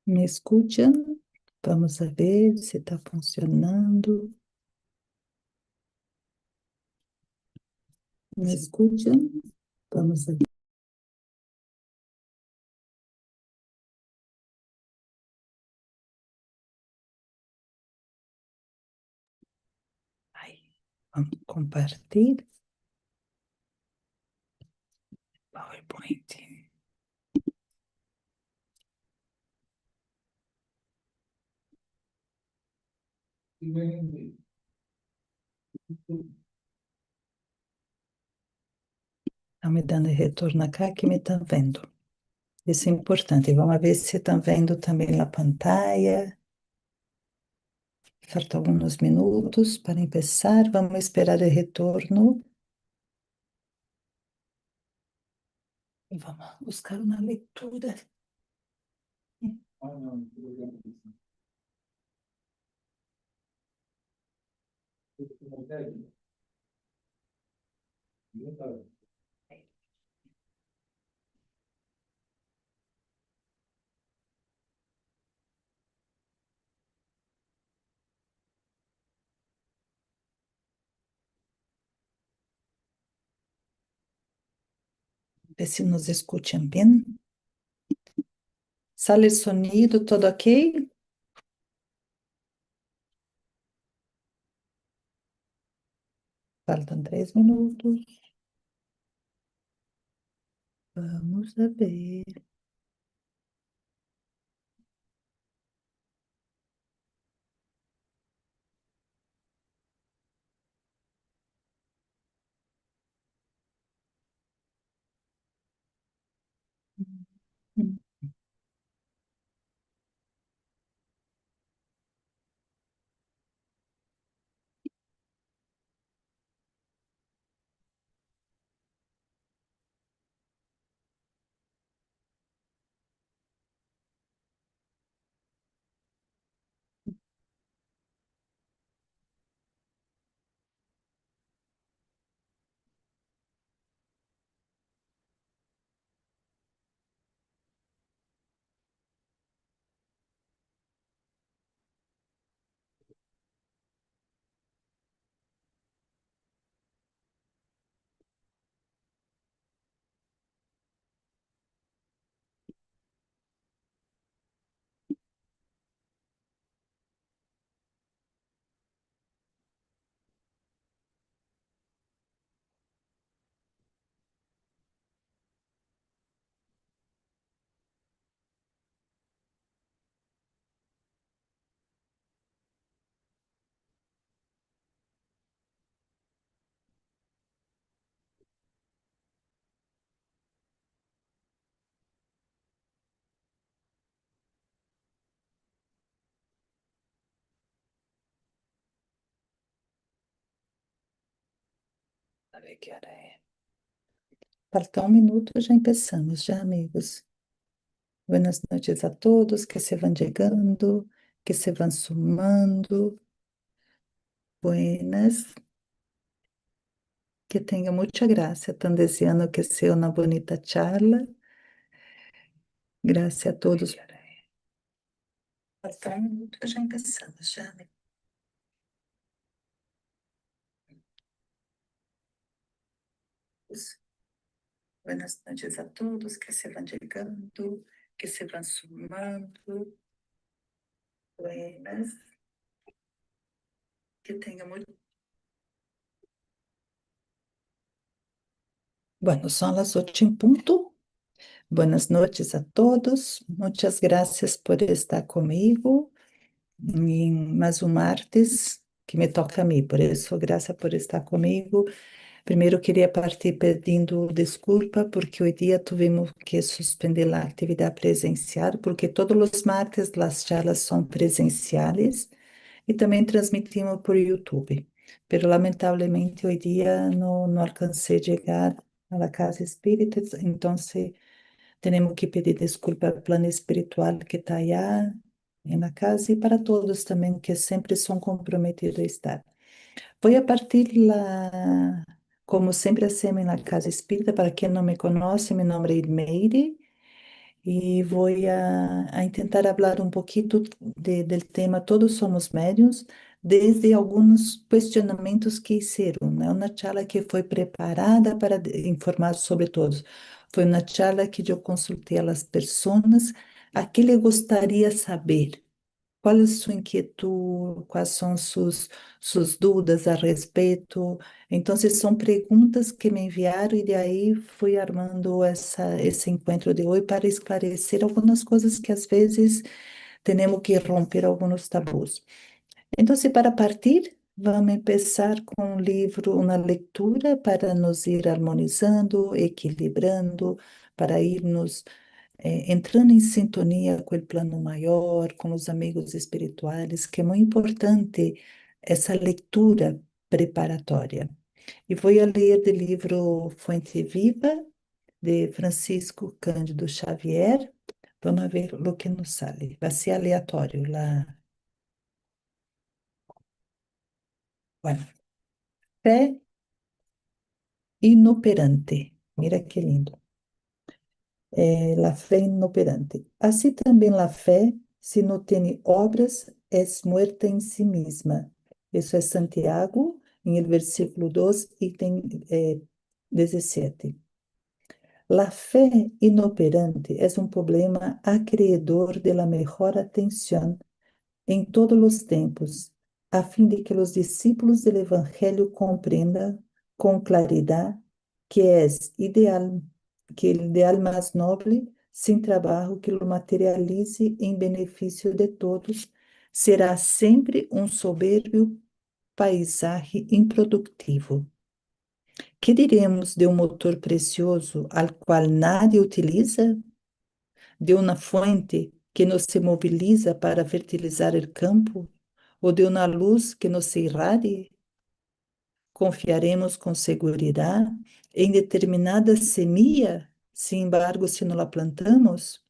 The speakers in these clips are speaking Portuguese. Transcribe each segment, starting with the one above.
¿Me escuchan? Vamos a ver si está funcionando. ¿Me escuchan? Vamos a ver. Ay, vamos a compartir PowerPoint. Estão me dando retorno acá que me estão vendo. Isso é importante. Vamos ver se estão vendo também a pantalla. Faltam alguns minutos para começar. Vamos esperar o retorno. E vamos buscar uma leitura. Ver se nos escutam bem. Sale o sonido, tudo ok? Faltam 3 minutos. Vamos a ver. Hum, A ver que hora é. Falta 1 minuto, já começamos, já, amigos. Buenas noches a todos que se vão chegando, que se vão sumando. Buenas, que tenha muita graça. Estão desejando que seja uma bonita charla. Graças a todos. Falta 1 minuto, já começamos, já, amigos. Buenas noches a todos que se vão chegando, que se vão sumando. Buenas, que tenha muito. Bueno, son las 8 en punto. Buenas noches a todos. Muchas gracias por estar comigo em mais um martes que me toca a mim. Por isso, graças por estar comigo. Primeiro, queria partir pedindo desculpa porque hoje dia tivemos que suspender a atividade presencial, porque todos os martes as charlas são presenciais e também transmitimos por YouTube. Pero lamentavelmente hoje dia não alcancei a chegar a la casa espírita, então temos que pedir desculpa ao plano espiritual que está allá na casa e para todos também que sempre são comprometidos a estar. Vou a partir lá, como sempre hacemos na casa espírita, para quem não me conhece, meu nome é Idmeire y voy a intentar hablar un poquito del tema Todos somos médiuns, desde algunos cuestionamientos que hicieron. É uma charla que foi preparada para informar sobre todos. Foi uma charla que eu consultei as pessoas a que le gostaria saber. Qual é sua inquietud? Quais são suas dúvidas a respeito? Então, são perguntas que me enviaram e de aí fui armando esse encontro de hoje para esclarecer algumas coisas que às vezes temos que romper alguns tabus. Então, para partir, vamos começar com um livro, uma leitura para nos ir harmonizando, equilibrando, para irmos entrando em sintonia com o plano maior, com os amigos espirituais, que é muito importante essa leitura preparatória. E vou a ler do livro Fonte Viva, de Francisco Cândido Xavier. Vamos ver o que nos sale. Vai ser aleatório lá. Bueno, fé inoperante. Mira que lindo. La fe inoperante. Así también la fe, si no tiene obras, es muerta en sí misma. Eso es Santiago, en el versículo 2, ítem 17. La fe inoperante es un problema acreedor de la mejor atención en todos los tiempos, a fin de que los discípulos del Evangelio comprendan con claridad que es ideal, que el ideal más noble, sin trabajo que lo materialice en beneficio de todos, será siempre un soberbio paisaje improductivo. Que diremos de um motor precioso al qual nadie utiliza? De uma fonte que nos se mobiliza para fertilizar o campo? Ou de uma luz que nos se irradie? Confiaremos com segurança em determinada semilla, sin embargo, se não la plantamos?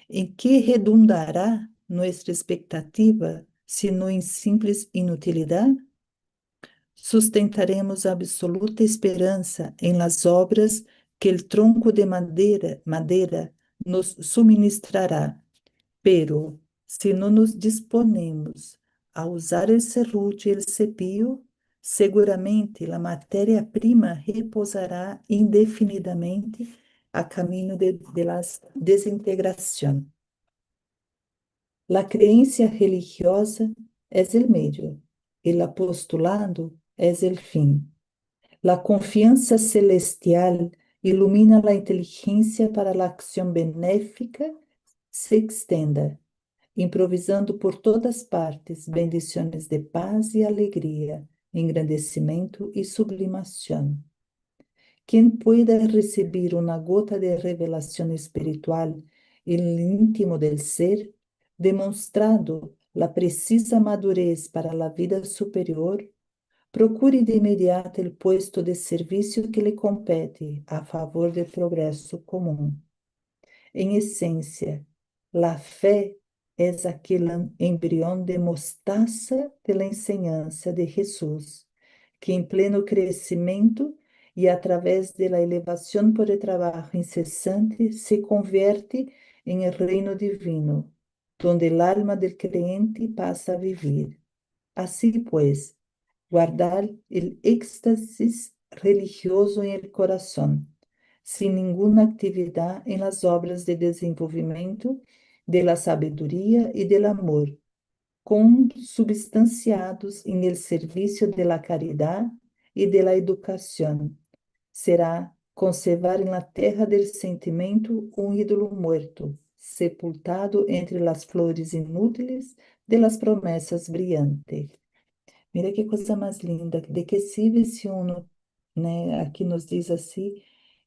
Em que redundará nossa expectativa, se não em simples inutilidade? Sustentaremos absoluta esperança em las obras que el tronco de madeira nos suministrará. Pero, se não nos disponemos a usar el serrucho e el cepillo, seguramente a matéria-prima repousará indefinidamente a caminho de la desintegração. La creencia religiosa es el medio, el apostolado es el fin. La confianza celestial ilumina la inteligencia para la acción benéfica se extenda, improvisando por todas partes bendiciones de paz y alegría, engrandecimiento y sublimación. Quien pueda recibir una gota de revelación espiritual en el íntimo del ser, demonstrando la precisa madurez para la vida superior, procure de imediato el puesto de servicio que le compete a favor del progreso común. En esencia, la fe es aquel embrión de mostaza de la enseñanza de Jesús, que en pleno crecimiento y a través de la elevación por el trabajo incesante se convierte en el reino divino, donde el alma del creyente pasa a vivir. Así pues, guardar el éxtasis religioso en el corazón, sin ninguna actividad en las obras de desenvolvimento de la sabedoria y del amor, consubstanciados en el servicio de la caridad y de la educación. Será conservar en la terra del sentimiento un ídolo muerto, sepultado entre las flores inútiles de las promessas brilhantes. Mira que coisa mais linda, de que sirve se uno, né, aqui nos diz assim,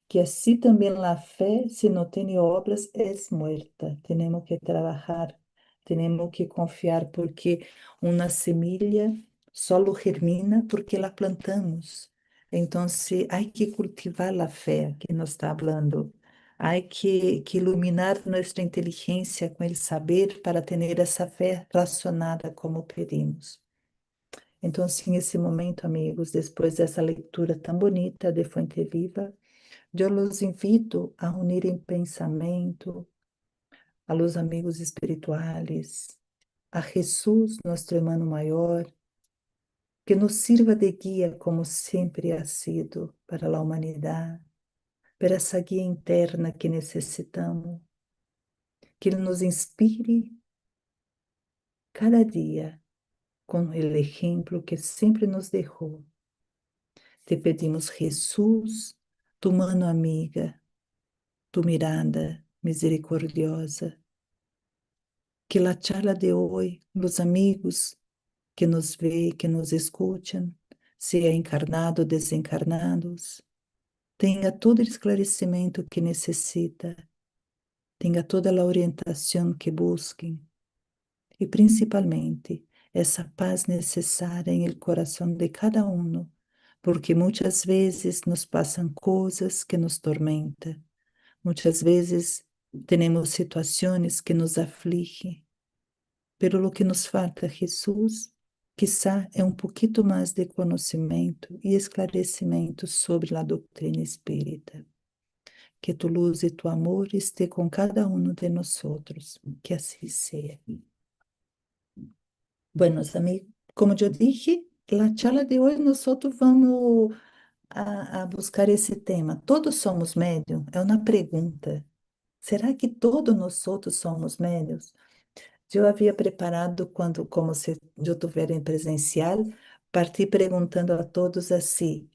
que assim também a fé, se não tem obras, é muerta. Temos que trabalhar, temos que confiar, porque uma semilha só germina porque la plantamos. Então, se há que cultivar a fé que nos está falando, há que iluminar nossa inteligência com o saber para ter essa fé racionada como pedimos. Então, assim, nesse momento, amigos, depois dessa leitura tão bonita de Fonte Viva, eu los invito a unir em pensamento, a los amigos espirituales, a Jesús, nuestro hermano mayor, que nos sirva de guía como siempre ha sido para la humanidad, para essa guia interna que necessitamos, que Ele nos inspire cada dia com o exemplo que sempre nos deixou. Te pedimos, Jesus, tu mano amiga, tu mirada misericordiosa, que a charla de hoje, os amigos que nos vê, que nos escutam, seja encarnado ou desencarnados, tenha todo o esclarecimento que necessita, tenha toda a orientação que busquem e principalmente essa paz necessária em el coração de cada um, porque muitas vezes nos passam coisas que nos tormentam, muitas vezes temos situações que nos afligem, pero lo que nos falta, Jesus, quizá é um pouquinho mais de conhecimento e esclarecimento sobre a doutrina espírita. Que tu luz e tu amor esteja com cada um de nós, que assim seja. Buenos amigos, como eu dije, a charla de hoje nós vamos a buscar esse tema. Todos somos médium? É uma pergunta. Será que todos nós somos médios? Eu havia preparado quando, como se eu estivesse em presencial, parti perguntando a todos assim.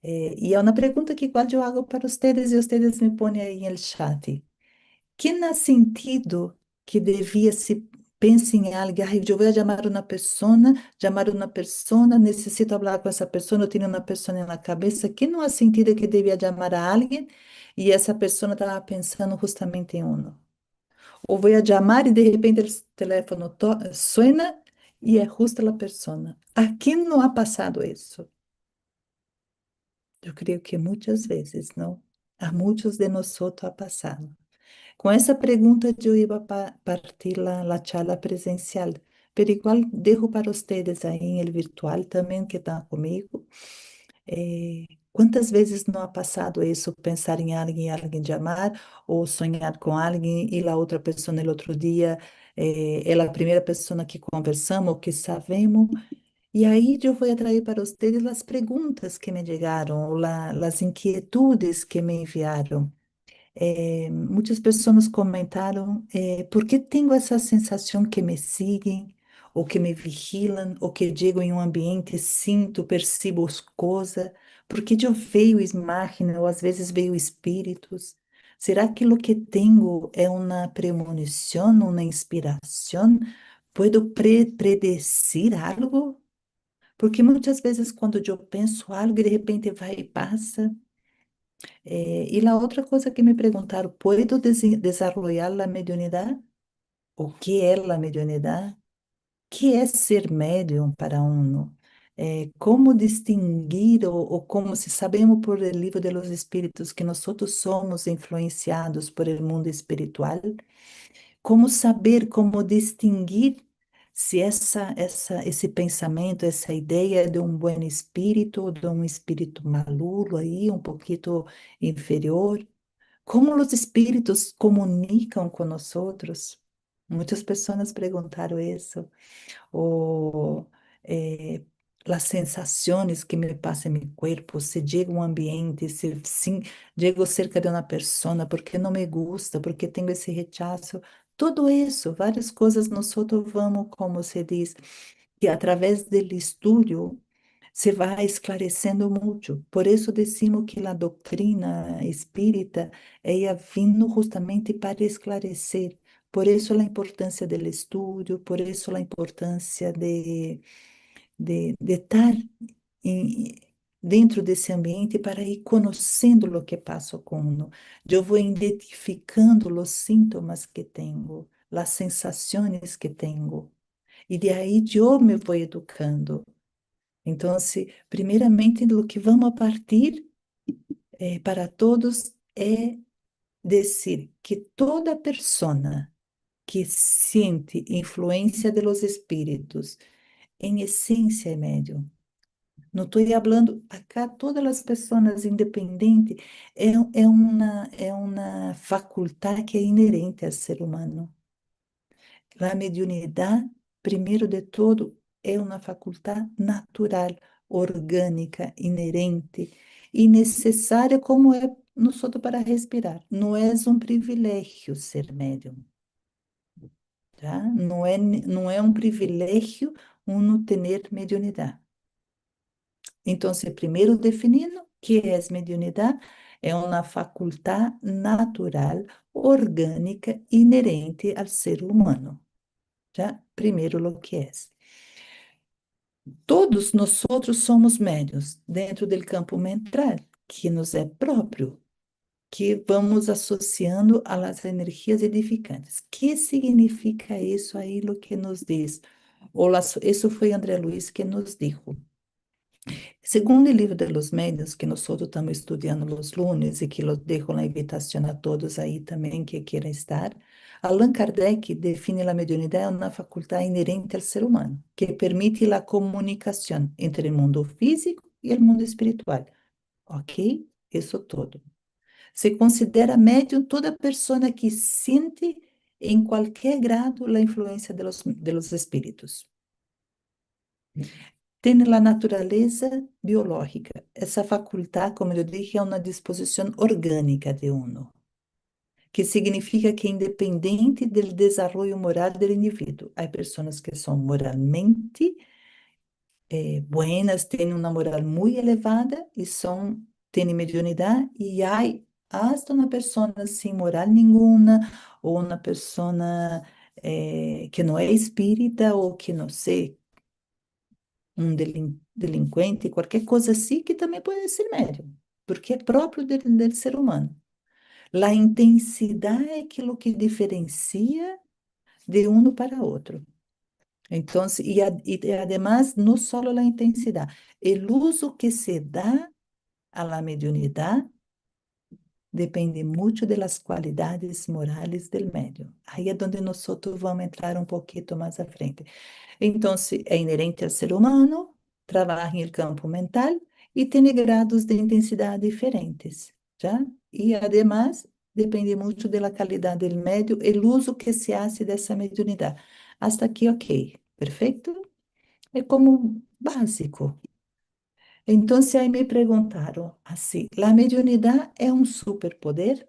E é uma pergunta que igual eu hago para vocês e vocês me põem aí no chat. Que na sentido que devia se pense em alguém, ai, eu vou chamar uma pessoa, necessito falar com essa pessoa, eu tenho uma pessoa na cabeça, que não há sentido que devia chamar a alguém e essa pessoa estava pensando justamente em um. Ou vou chamar e de repente o telefone suena e é justa a pessoa. A quem não ha passado isso? Eu creio que muitas vezes, não? A muitos de nós ha passado. Com essa pergunta, eu ia partir a charla presencial, pero igual dejo para vocês aí em el virtual também que estão comigo. Quantas vezes não ha passado isso, pensar em alguém chamar, ou sonhar com alguém e a outra pessoa no outro dia é a primeira pessoa que conversamos, que sabemos, e aí eu vou trazer para vocês as perguntas que me chegaram, ou as inquietudes que me enviaram. Muitas pessoas comentaram por que tenho essa sensação que me seguem, ou que me vigilam, ou que chego em um ambiente, sinto, percebo as coisas, porque eu vejo imagens, ou às vezes vejo espíritos. Será que o que tenho é uma premonição, uma inspiração? Puedo predecir algo? Porque muitas vezes quando eu penso algo, de repente vai e passa. E a outra coisa que me perguntaram, ¿puedo desarrollar a mediunidade? O que é a mediunidade? Que é ser médium para um? Como distinguir, ou como se sabemos por el livro de los Espíritos que nós somos influenciados por el mundo espiritual, como saber, como distinguir se esse pensamento, essa ideia é de um bom espírito ou de um espírito malulo aí, um pouquinho inferior? Como os espíritos comunicam com nós outros? Muitas pessoas perguntaram isso. Ou as sensações que me passam em meu corpo, se chego a um ambiente, se sim, chego cerca de uma pessoa, porque não me gusta, porque tenho esse rechaço. Tudo isso, várias coisas nós outros vamos, como se diz, que através do estudo se vai esclarecendo muito. Por isso decimos que a doutrina espírita é vindo justamente para esclarecer. Por isso a importância do estudo, por isso a importância de estar em- dentro desse ambiente para ir conhecendo o que passa com uno. Eu vou identificando os sintomas que tenho, as sensações que tenho, e de aí eu me vou educando. Então, se, primeiramente, o que vamos a partir para todos é dizer que toda persona que siente influência de los espíritos, em essência é médium. Não estou falando acá, todas as pessoas independentes, é uma faculdade que é inerente ao ser humano. A mediunidade, primeiro de tudo, é uma faculdade natural, orgânica, inerente e necessária como é nós para respirar. Não é um privilégio ser médium, tá? Não é um privilégio uno ter mediunidade. Então, primeiro definindo que é mediunidade, é uma faculdade natural, orgânica, inerente ao ser humano. Já, primeiro, o que é. Todos nós outros somos médios dentro do campo mental, que nos é próprio, que vamos associando às energias edificantes. Que significa isso aí, o que nos diz? Isso foi André Luiz que nos disse. Segundo o livro de los médiuns, que nós outros estamos estudando los lunes e que los dejo na invitação a todos aí também que queiram estar, Allan Kardec define a mediunidade uma faculdade inerente ao ser humano, que permite a comunicação entre o mundo físico e o mundo espiritual. Ok? Isso todo. Se considera médium toda pessoa que sente em qualquer grado a influência de los espíritos. Tem a natureza biológica. Essa faculdade, como eu disse, é uma disposição orgânica de uno, que significa que independente do desenvolvimento moral do indivíduo, há pessoas que são moralmente buenas, têm uma moral muito elevada e têm mediunidade, e há hasta uma pessoa sem moral nenhuma, ou uma pessoa que não é espírita, ou que não sei, um delinquente, qualquer coisa assim, que também pode ser médium, porque é próprio do ser humano. A intensidade é aquilo que diferencia de um para outro. Então, además, não só a intensidade, o uso que se dá à la mediunidade depende muito das qualidades morais do médium. Aí é onde nós vamos entrar um pouquinho mais à frente. Então, é inerente ao ser humano, trabalha em campo mental e tem grados de intensidade diferentes, já? E, además, depende muito da qualidade do médio e o uso que se hace dessa mediunidade. Hasta aqui, ok. Perfeito? É como básico. Então, aí me perguntaram assim, a mediunidade é um superpoder?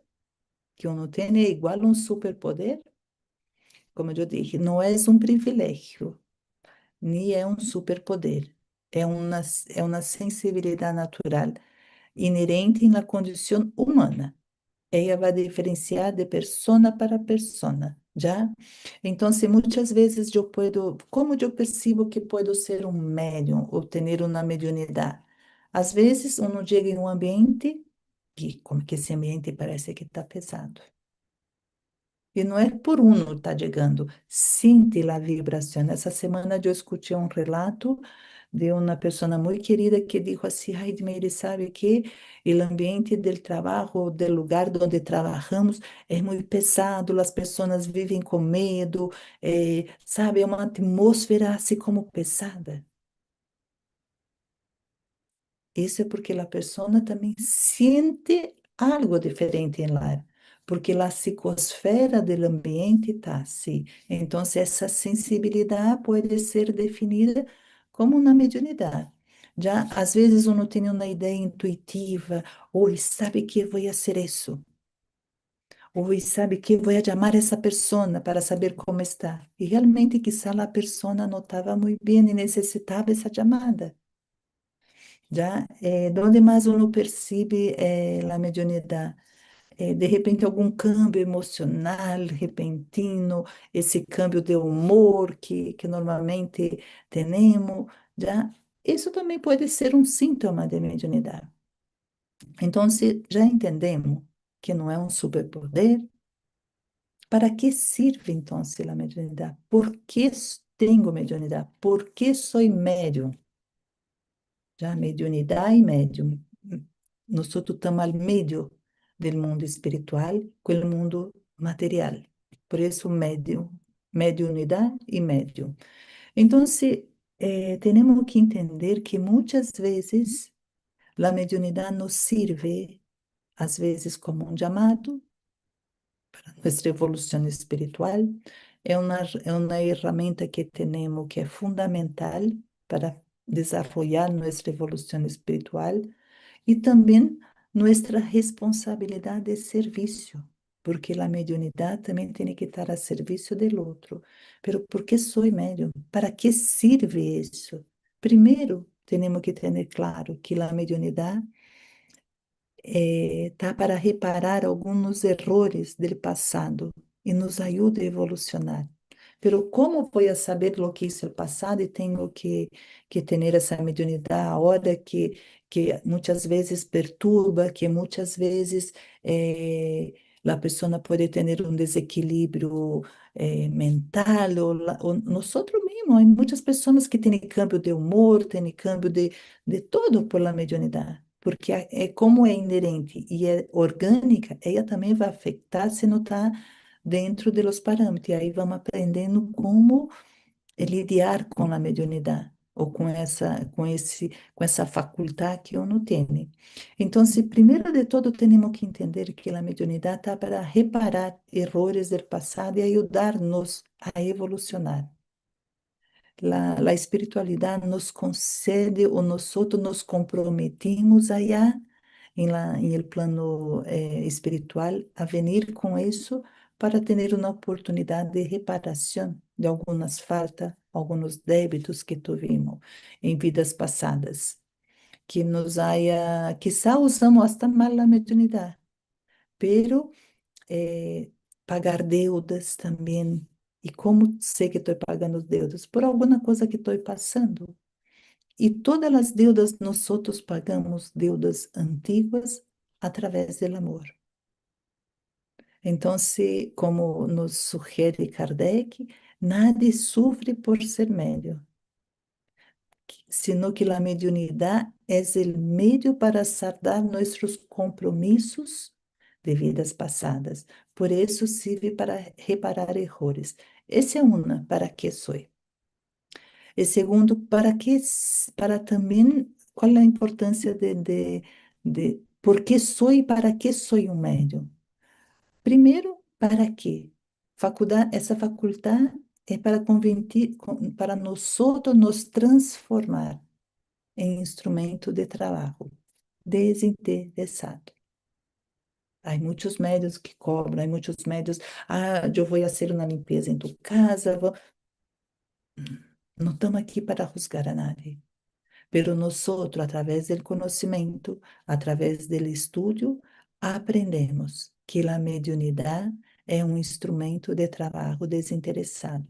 Que uno tem é igual a um superpoder? Como eu disse, não é um privilégio, nem é um superpoder. É uma sensibilidade natural inerente na condição humana. Ela vai diferenciar de persona para persona, já? Então, se muitas vezes como eu percebo que posso ser um médium ou ter uma mediunidade? Às vezes, uno chega em um ambiente e como que esse ambiente parece que está pesado. E não é por uno estar chegando, sente a vibração. Essa semana eu escutei um relato de uma pessoa muito querida que disse assim, ai, Meire, sabe que o ambiente do trabalho, do lugar onde trabalhamos, é muito pesado, as pessoas vivem com medo, sabe, é uma atmosfera assim como pesada. Isso é porque a pessoa também sente algo diferente lá, porque a psicosfera do ambiente está assim. Então, essa sensibilidade pode ser definida como uma mediunidade. Já, às vezes, uno tem uma ideia intuitiva, ou sabe que vou fazer isso, ou sabe que vou chamar essa pessoa para saber como está. E realmente, quizá a pessoa não estava muito bem e necessitava essa chamada. Já, onde mais uno percebe a mediunidade? De repente, algum câmbio emocional repentino, esse câmbio de humor que normalmente temos, já, isso também pode ser um sintoma de mediunidade. Então, se já entendemos que não é um superpoder, para que serve então a mediunidade? Por que tenho mediunidade? Por que sou médium? Já mediunidade e médium. Nós estamos ao meio do mundo espiritual com o mundo material. Por isso, mediunidade e médium. Então, Temos que entender que muitas vezes a mediunidade nos sirve, às vezes, como um chamado, nuestra evolução espiritual. É uma ferramenta que temos que é fundamental para desenvolver nossa evolução espiritual e também nossa responsabilidade de serviço, porque a mediunidade também tem que estar a serviço do outro. Pero por que sou médium? Para que serve isso? Primeiro, temos que ter claro que a mediunidade tá para reparar alguns errores do passado e nos ajuda a evolucionar. Pero como vou a saber o que hice el passado e tenho que ter essa mediunidade agora que muitas vezes perturba, que muitas vezes a pessoa pode ter um desequilíbrio mental ou nós mesmos. Há muitas pessoas que têm câmbio de humor, têm câmbio de todo por la mediunidade. Porque como é inerente e é orgânica, ela também vai afetar se não está dentro dos parâmetros. E aí vamos aprendendo como lidiar com a mediunidade ou com essa faculdade que uno tem. Então, se primeiro de todo temos que entender que a mediunidade está para reparar erros do passado e ajudar-nos a evolucionar. La espiritualidade nos concede ou nós nos comprometemos allá em el plano espiritual a venir com isso para ter uma oportunidade de reparação de algumas faltas, alguns débitos que tivemos em vidas passadas, que nos haya, quizá usamos hasta mal a mediunidade, pero pagar deudas também. E como sei que estou pagando os deudas? Por alguma coisa que estou passando. E todas as deudas nós outros pagamos, deudas antigas, através do amor. Então, se, como nos sugere Kardec, nadie sofre por ser médio, sino que a mediunidade é o meio para saldar nossos compromissos de vidas passadas. Por isso, serve para reparar erros. Essa é uma, para que sou? E segundo, para também, qual é a importância de por que sou e para que sou um médium? Primeiro, para quê? Essa faculdade é para convertir, para nós outros nos transformar em instrumento de trabalho desinteressado. Há muitos médios que cobram, há muitos médios, eu vou fazer uma limpeza em tua casa, não estamos aqui para juzgar a nadie. Pero nosotros, a través del conocimiento, a través del estudio, aprendemos que a mediunidade é um instrumento de trabalho desinteressado.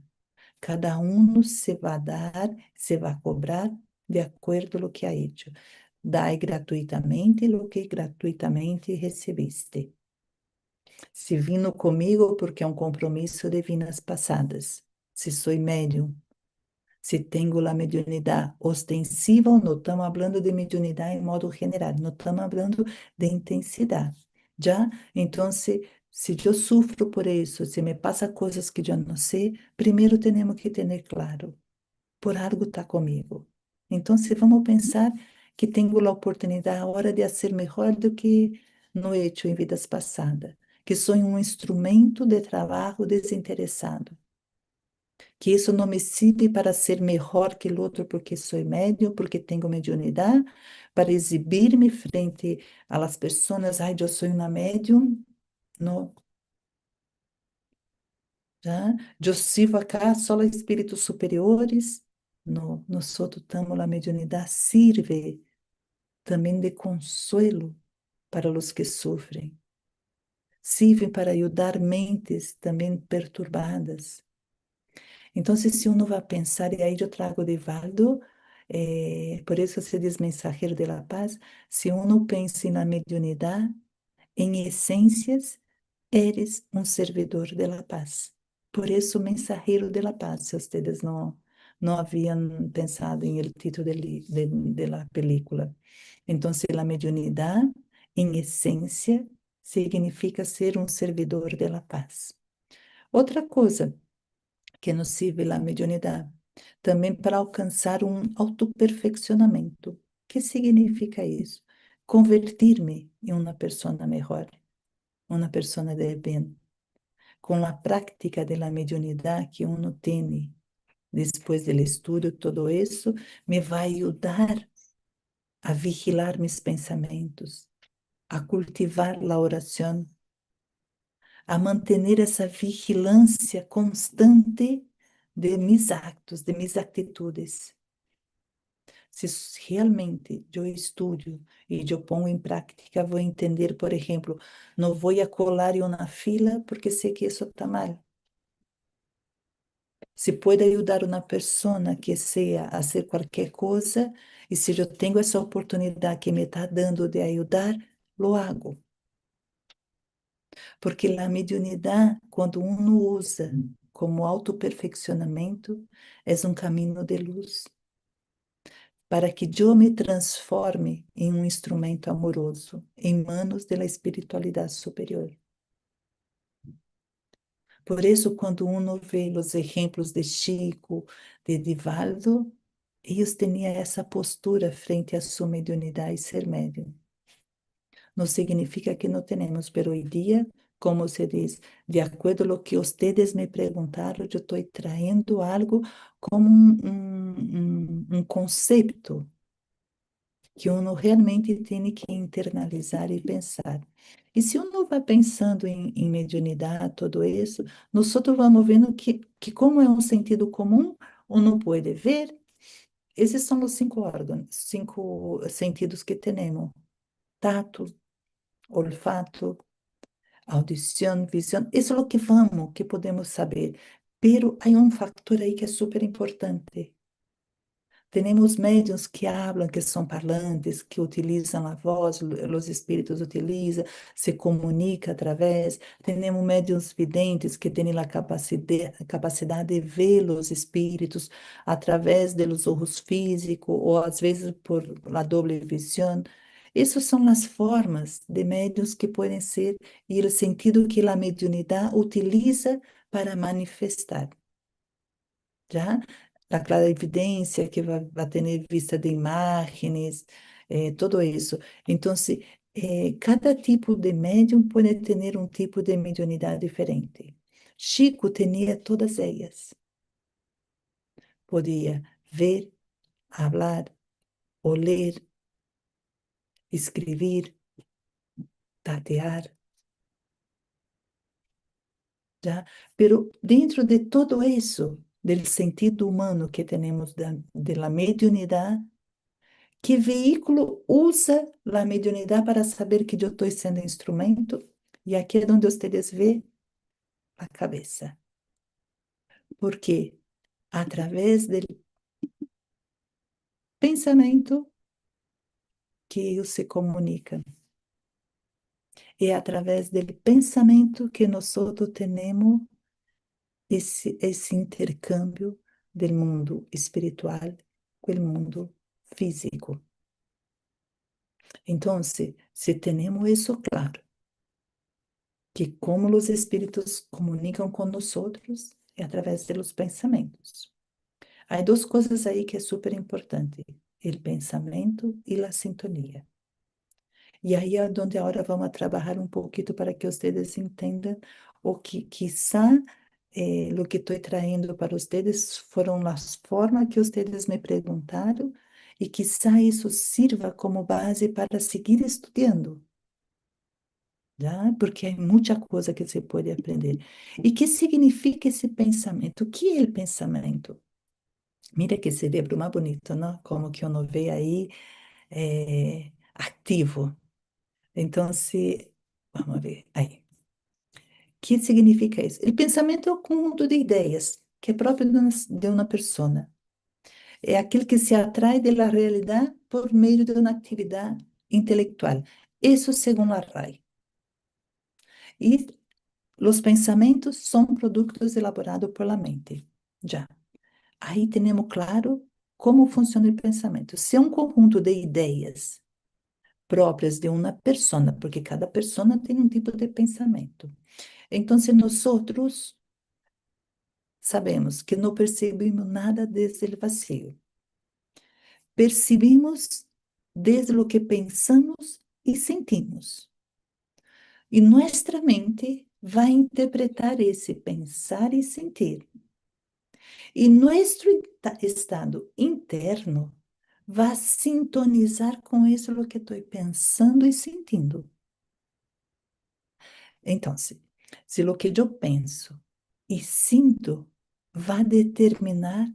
Cada um se vai dar, se vai cobrar de acordo com o que ha hecho. Dai gratuitamente o que gratuitamente recebiste. Se vino comigo porque é um compromisso de vidas passadas. Se sou médium, se tenho a mediunidade ostensiva, ou não estamos falando de mediunidade em modo general, não estamos falando de intensidade. Já? Então, se eu sofro por isso, se me passa coisas que eu não sei, primeiro temos que ter claro, por algo está comigo. Então, se vamos pensar que tenho a oportunidade agora de ser melhor do que no hecho em vidas passadas, que sou um instrumento de trabalho desinteressado, que isso não me sirve para ser melhor que o outro porque sou médium, porque tenho mediunidade, para exibir-me frente às pessoas, eu sou uma médium, não, já? Eu sirvo acá só a espíritos superiores, não, nós outros estamos, a mediunidade sirve também de consuelo para os que sofrem, sirve para ajudar mentes também perturbadas. Então, se uno vai pensar, e aí eu trago de Valdo, por isso se diz mensageiro de la paz, se uno pensa na mediunidade, em essências, eres um servidor de la paz. Por isso, mensageiro de la paz, se vocês não haviam pensado em el título de la película. Então, a mediunidade, em essência, significa ser um servidor de la paz. Outra coisa que nos sirve a mediunidade. também para alcançar um autoperfeccionamento. O que significa isso? Convertir-me em uma pessoa melhor, uma pessoa de bem, com a prática da mediunidade que uno tem depois do estudo, todo isso me vai ajudar a vigilar meus pensamentos, a cultivar a oração, a manter essa vigilância constante de mis actos, de mis atitudes. Se realmente eu estudo e eu pongo em prática, vou entender, por exemplo, não vou a colar em uma fila porque sei que isso está mal. Se pode ajudar uma pessoa que seja a fazer qualquer coisa, e se eu tenho essa oportunidade que me está dando de ajudar, lo hago. Porque a mediunidade, quando uno usa como autoperfeccionamento, é um caminho de luz para que eu me transforme em um instrumento amoroso em manos da espiritualidade superior. Por isso, quando uno vê os exemplos de Chico, de Divaldo, eles tinham essa postura frente à sua mediunidade e ser médium. Não significa que não temos, pero hoje dia, como se diz, de acordo com o que vocês me perguntaram, eu estou traindo algo como um conceito que uno realmente tem que internalizar e pensar. E se uno vai pensando em mediunidade, tudo isso, nós vamos vendo que como é um sentido comum, uno pode ver. Esses são os cinco órgãos, cinco sentidos que temos: tato, olfato, audição, visão. Isso é o que vamos, que podemos saber. Pero há um fator aí que é super importante. Temos médiuns que falam, que são parlantes, que utilizam a voz, os espíritos utilizam, se comunicam através. Temos médiuns videntes que têm a capacidade de ver os espíritos através dos olhos físicos, ou às vezes por la doble visão. Essas são as formas de médiuns que podem ser, e o sentido que a mediunidade utiliza para manifestar. Já a clara evidência que vai ter vista de imagens, tudo isso. Então, cada tipo de médium pode ter um tipo de mediunidade diferente. Chico tinha todas elas. Podia ver, falar, oler, escrever, tatear, já. Pero dentro de todo isso, do sentido humano que temos da mediunidade, que veículo usa a mediunidade para saber que eu estou sendo instrumento? E aqui é onde vocês vê a cabeça. Porque através do pensamento que eles se comunicam. É através do pensamento que nós temos esse intercâmbio do mundo espiritual com o mundo físico. Então, se temos isso claro, que como os espíritos comunicam com nós é através dos pensamentos. Há duas coisas aí que é super importante: o pensamento e a sintonia. E aí é onde agora vamos trabalhar um pouquinho para que vocês entendam o que quizá o que estou traindo para vocês foram as formas que vocês me perguntaram e quizá isso sirva como base para seguir estudando. Já? Porque é muita coisa que se pode aprender. E que significa esse pensamento? O que é o pensamento? Mira que cerebro mais bonito, não? Como que eu não vejo aí ativo. Então, vamos ver aí. O que significa isso? O pensamento é um conjunto de ideias que é próprio de uma pessoa. É aquele que se atrai da realidade por meio de uma atividade intelectual. Isso segundo a RAI. E os pensamentos são produtos elaborados por la mente. Já. Aí temos claro como funciona o pensamento. Se é um conjunto de ideias próprias de uma pessoa, porque cada pessoa tem um tipo de pensamento. Então, se nós outros sabemos que não percebemos nada desde o vazio. Percebemos desde o que pensamos e sentimos. E nossa mente vai interpretar esse pensar e sentir. E nosso estado interno vai sintonizar com isso que estou pensando e sentindo. Então, se o que eu penso e sinto vai determinar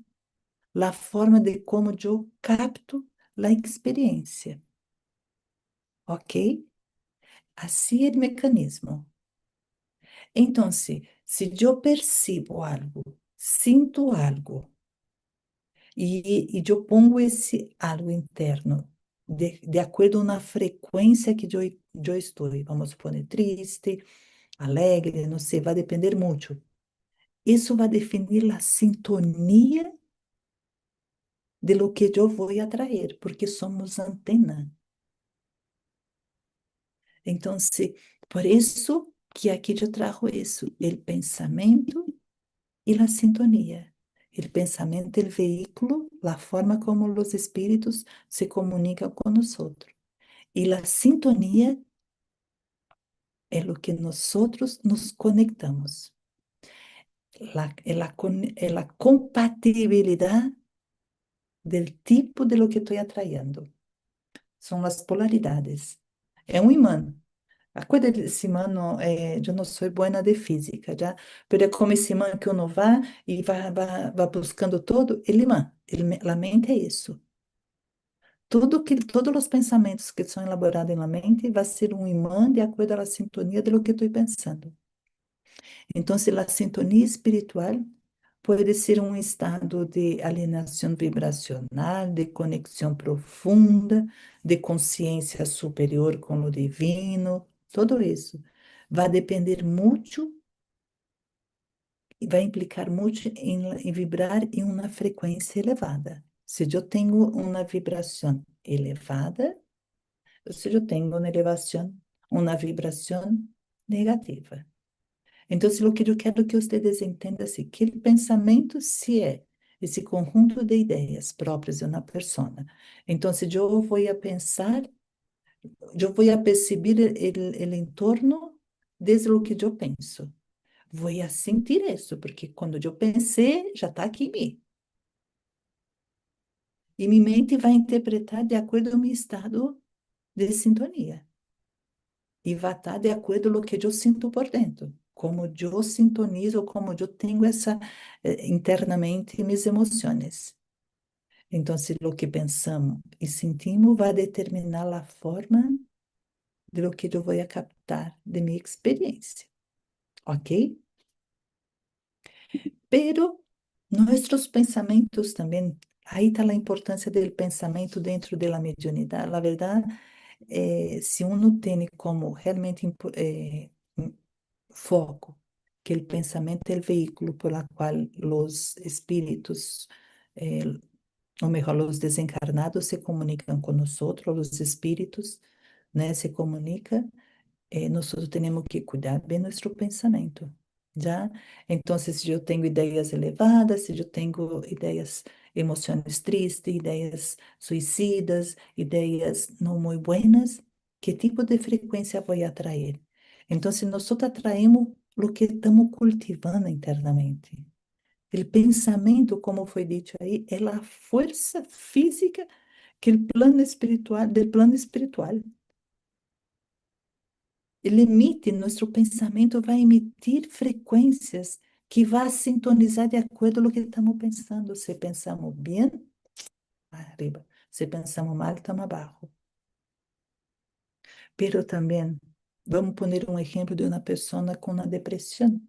a forma de como eu capto a experiência, ok? Assim é o mecanismo. Então, se eu percebo algo, sinto algo, e eu pongo esse algo interno de acordo na frequência que eu estou, vamos supor, triste, alegre, não sei, vai depender muito. Isso vai definir a sintonia de lo que eu vou atrair, porque somos antena. Então, por isso que aqui eu trago isso, o pensamento e a sintonia. O pensamento é o veículo, a forma como os espíritos se comunicam com nós. E a sintonia é o que nós nos conectamos. É a compatibilidade del tipo de lo que estou atraindo. São as polaridades. É um imã. A coisa desse imã, eu não sou boa de física, já, mas é como esse imã que uno vai e vai buscando todo, ele imã. A mente é isso. Todos os pensamentos que são elaborados na mente vai ser um imã de acordo à sintonia de lo que estou pensando. Então, se a sintonia espiritual pode ser um estado de alienação vibracional, de conexão profunda, de consciência superior com o divino, tudo isso vai depender muito e vai implicar muito em vibrar em uma frequência elevada. Se eu tenho uma vibração elevada, ou se eu tenho uma vibração negativa. Então, o que eu quero que vocês entendam é que o pensamento se é esse conjunto de ideias próprias de uma pessoa. Então, se eu vou a pensar, eu vou a perceber o entorno desde o que eu penso. Vou a sentir isso, porque quando eu pensei, já está aqui em mim. E minha mente vai interpretar de acordo com o meu estado de sintonia. E vai estar de acordo com o que eu sinto por dentro, como eu sintonizo, como eu tenho internamente minhas emoções. Então, se o que pensamos e sentimos vai determinar a forma de lo que eu vou captar de minha experiência, ok? Pero nossos pensamentos também, aí está a importância do pensamento dentro da mediunidade. A verdade, se uno tem como realmente foco, que o pensamento é o veículo por la qual os espíritos, eh, ou melhor, os desencarnados se comunicam com nós, os espíritos, né, se comunicam, nós temos que cuidar bem nosso pensamento, já? Então, se eu tenho ideias elevadas, se eu tenho ideias, emoções tristes, ideias suicidas, ideias não muito buenas, que tipo de frequência vou atrair? Então, se nós atraímos o que estamos cultivando internamente. O pensamento, como foi dito aí, é a força física que o plano espiritual, do plano espiritual. Ele emite, nosso pensamento vai emitir frequências que vai sintonizar de acordo com o que estamos pensando. Se pensamos bem, arriba. Se pensamos mal, estamos abaixo. Pero também, vamos pôr um exemplo de uma pessoa com uma depressão,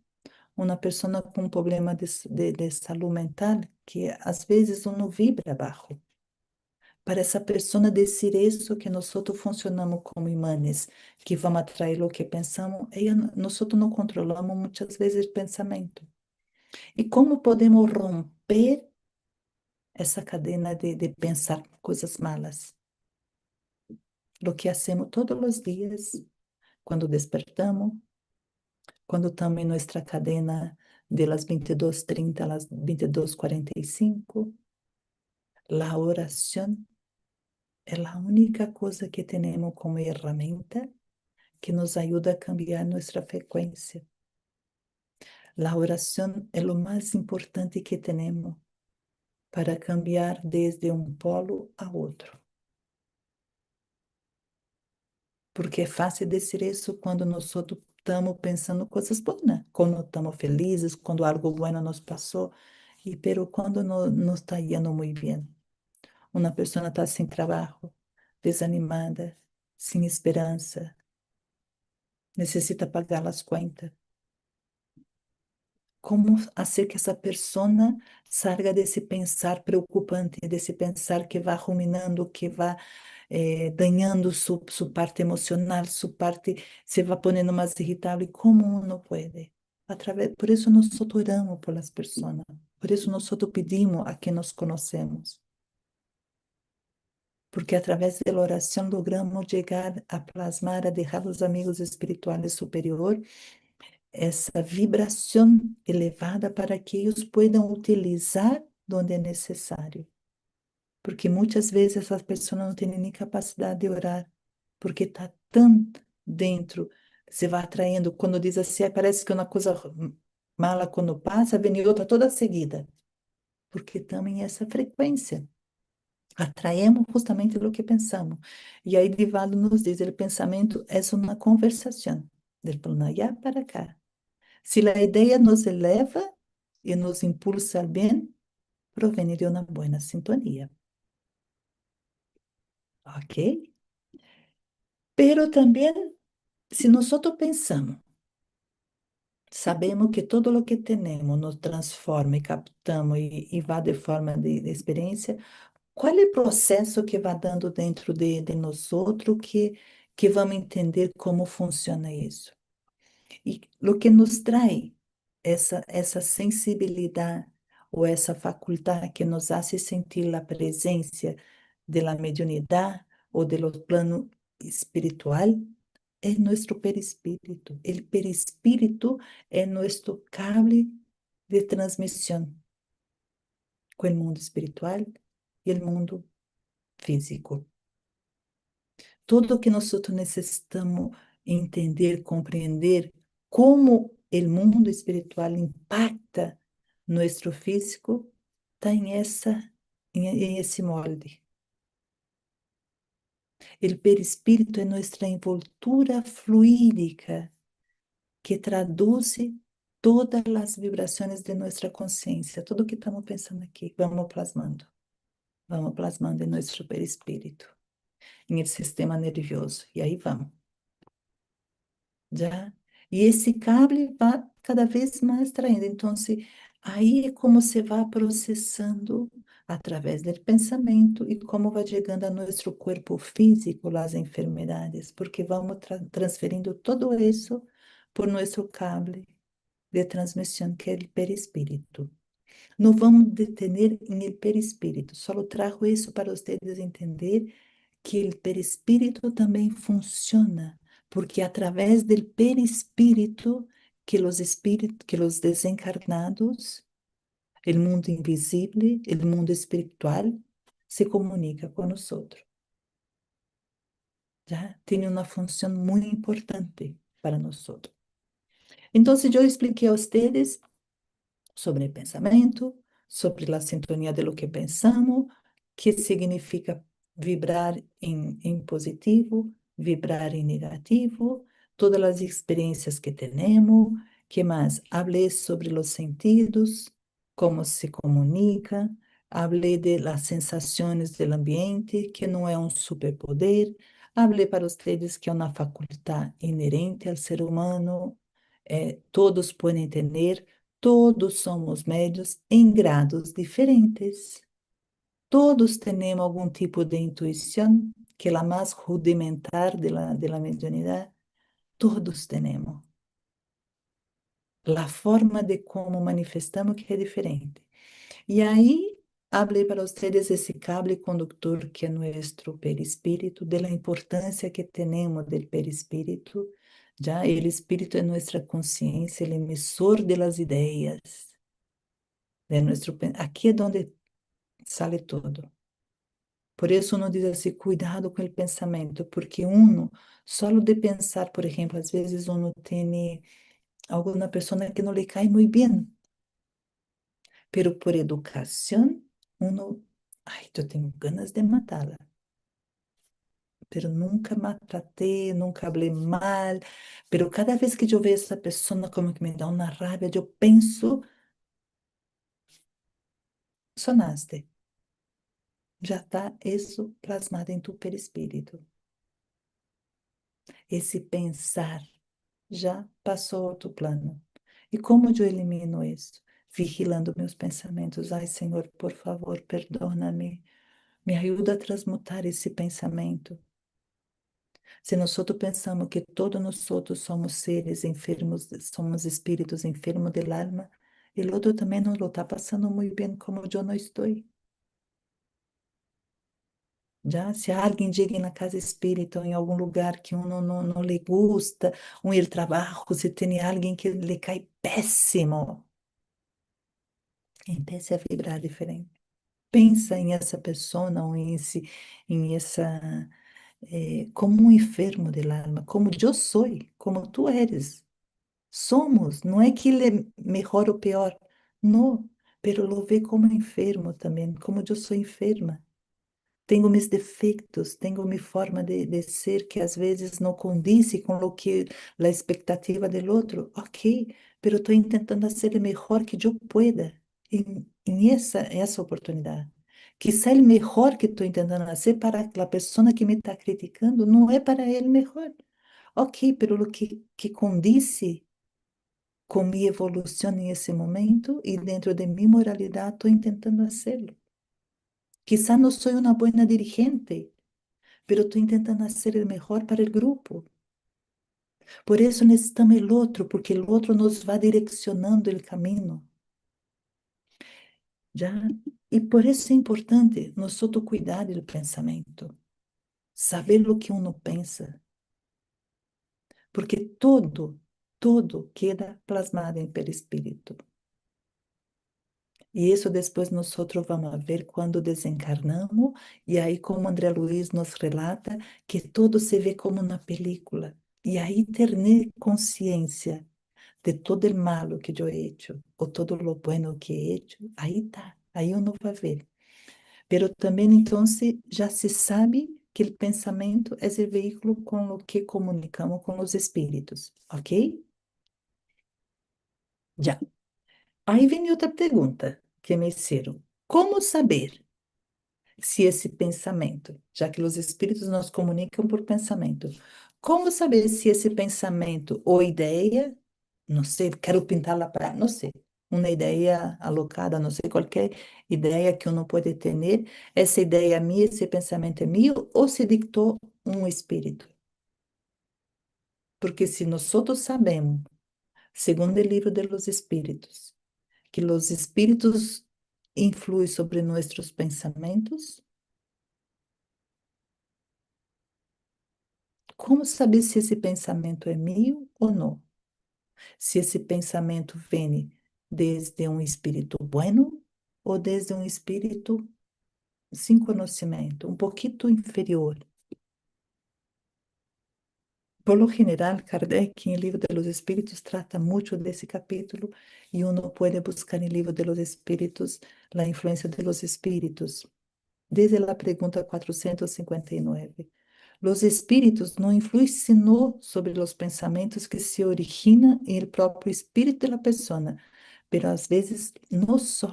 uma pessoa com um problema de saúde mental, que às vezes não vibra abaixo. Para essa pessoa dizer isso, que nós funcionamos como imãs, que vamos atrair o que pensamos, nós não controlamos muitas vezes o pensamento. E como podemos romper essa cadena de pensar coisas malas? O que hacemos todos os dias, quando despertamos, quando estamos em nossa cadena de las 22:30 a las 22:45. La oración es la única cosa que tenemos como herramienta que nos ayuda a cambiar nuestra frecuencia. La oración es lo más importante que tenemos para cambiar desde un polo a otro. Porque é fácil dizer isso quando nós estamos pensando coisas boas, quando estamos felizes, quando algo bueno nos passou, pero quando não está yendo muito bem. Uma pessoa está sem trabalho, desanimada, sem esperança, necessita pagar as contas. Como fazer que essa pessoa salga desse pensar preocupante, desse pensar que vai ruminando, que vai dañando sua parte emocional, sua parte se vai ponendo mais irritável? E como não pode? Por isso nós oramos por as pessoas, por isso nós pedimos a quem nos conhecemos, porque através da oração logramos chegar a plasmar, a deixar os amigos espirituais superiores essa vibração elevada para que eles possam utilizar onde é necessário. Porque muitas vezes essas pessoas não têm nem capacidade de orar, porque está tão dentro, se vai atraindo, quando diz assim, parece que uma coisa mala quando passa, vem outra toda seguida, porque também essa frequência. Atraemos justamente o que pensamos. E aí Divaldo nos diz, o pensamento é uma conversação, del plano allá para cá. Se a ideia nos eleva e nos impulsa ao bem, provém de uma boa sintonia. Ok? Pero também, se nós pensamos, sabemos que todo o que temos nos transforma e captamos e vai de forma de experiência, qual é o processo que vai dando dentro de nós outros que vamos entender como funciona isso? E o que nos traz essa sensibilidade ou essa faculdade que nos hace sentir a presença da mediunidade ou do plano espiritual é nosso perispírito. O perispírito é nosso cable de transmissão com o mundo espiritual e o mundo físico. Tudo que nós necessitamos entender, compreender como o mundo espiritual impacta nosso físico, está em esse molde. O perispírito é nossa envoltura fluídica que traduz todas as vibrações de nossa consciência, tudo que estamos pensando aqui, vamos plasmando em nosso perispírito, em el sistema nervioso, e aí vamos. Já? E esse cable vai cada vez mais traindo. Então, aí é como se vai processando através do pensamento e como vai chegando a nosso corpo físico as enfermidades, porque vamos transferindo tudo isso por nosso cable de transmissão, que é o perispírito. Não vamos detener em el perispírito, só trago isso para vocês entender que o perispírito também funciona, porque através do perispírito que os desencarnados, o mundo invisível, o mundo espiritual, se comunica com nós outros. Já tem uma função muito importante para nós outros. Então, eu expliquei a vocês sobre o pensamento, sobre a sintonia de lo que pensamos, que significa vibrar em positivo, vibrar em negativo, todas as experiências que temos, que mais? Hablei sobre os sentidos, como se comunica, hablei de las sensações do ambiente, que não é um superpoder, hablei para vocês que é uma faculdade inerente ao ser humano, todos podem ter. Todos somos médios em grados diferentes. Todos temos algum tipo de intuição, que é a mais rudimentar de la mediunidade. Todos temos. A forma de como manifestamos que é diferente. E aí, falei para vocês esse cable condutor que é nosso perispírito, da importância que temos do perispírito, Ya, el espíritu es nuestra conciencia, el emisor de las ideas, aquí es donde sale todo. Por isso uno diz assim, cuidado com o pensamento, porque uno, só de pensar, por exemplo, às vezes uno tem alguma pessoa que não lhe cai muito bem, pero por educação, uno, ai, eu tenho ganas de matá-la, pero nunca maltratei, nunca falei mal, pero cada vez que eu vejo essa pessoa, como que me dá uma raiva, eu penso, sonaste, já está isso plasmado em tu perispírito. Esse pensar já passou a outro plano. E como eu elimino isso? Vigilando meus pensamentos. Ai, Senhor, por favor, perdona-me. Me ajuda a transmutar esse pensamento. Se nós outros pensamos que todos nós outros somos seres enfermos, somos espíritos enfermos del alma, o outro também não lo está passando muito bem como eu não estou. Já, se alguém chega na casa espírita ou em algum lugar que uno não lhe gusta, ou ele trabalho, se tem alguém que lhe cai péssimo, empiece a vibrar diferente. Pensa em essa pessoa, ou em essa, como um enfermo del alma, como eu sou, como tu eres. Somos, não é que ele é melhor ou pior, não, pero lo vê como enfermo também, como eu sou enferma. Tenho meus defeitos, tenho minha forma de ser que às vezes não condiz com o que a expectativa do outro. Ok, pero estou tentando ser o melhor que eu pueda em essa oportunidade. Quizá o melhor que estou tentando fazer para a pessoa que me está criticando não é para ele melhor. Ok, pero o que condiz com minha evolução nesse momento e dentro de minha moralidade, estou tentando fazê-lo. Quizá não sou uma boa dirigente, pero estou tentando ser o melhor para o grupo. Por isso necessitamos o outro, porque o outro nos vai direcionando o caminho. Já? E por isso é importante nós cuidar do pensamento, saber o que uno pensa, porque todo queda plasmado em perispírito. E isso depois nós vamos ver quando desencarnamos, e aí como André Luiz nos relata, que tudo se vê como uma película. E aí ter consciência de todo o malo que eu he hecho, ou todo o bueno que he hecho, aí está, aí uno vai ver. Pero também, então, já se sabe que o pensamento é o veículo com o que comunicamos com os espíritos, ok? Já. Aí vem outra pergunta que me fizeram. Como saber se esse pensamento, já que os espíritos nos comunicam por pensamento, como saber se esse pensamento ou ideia, não sei, quero pintar lá para, não sei, uma ideia alocada, não sei, qualquer ideia que uno pode ter, essa ideia é minha, esse pensamento é meu, ou se dictou um espírito? Porque se nós outros sabemos, segundo o livro dos espíritos, que os espíritos influem sobre nossos pensamentos, como saber se esse pensamento é meu ou não? Se esse pensamento vem desde um espírito bueno ou desde um espírito sem conhecimento, um pouquinho inferior. Por lo general, Kardec, em Livro de los Espíritos, trata muito desse capítulo e uno pode buscar em Livro de los Espíritos a influência de los espíritos. Desde a pergunta 459. Los espíritos não influem sino sobre os pensamentos que se originam em el próprio espírito da pessoa, pero às vezes não só,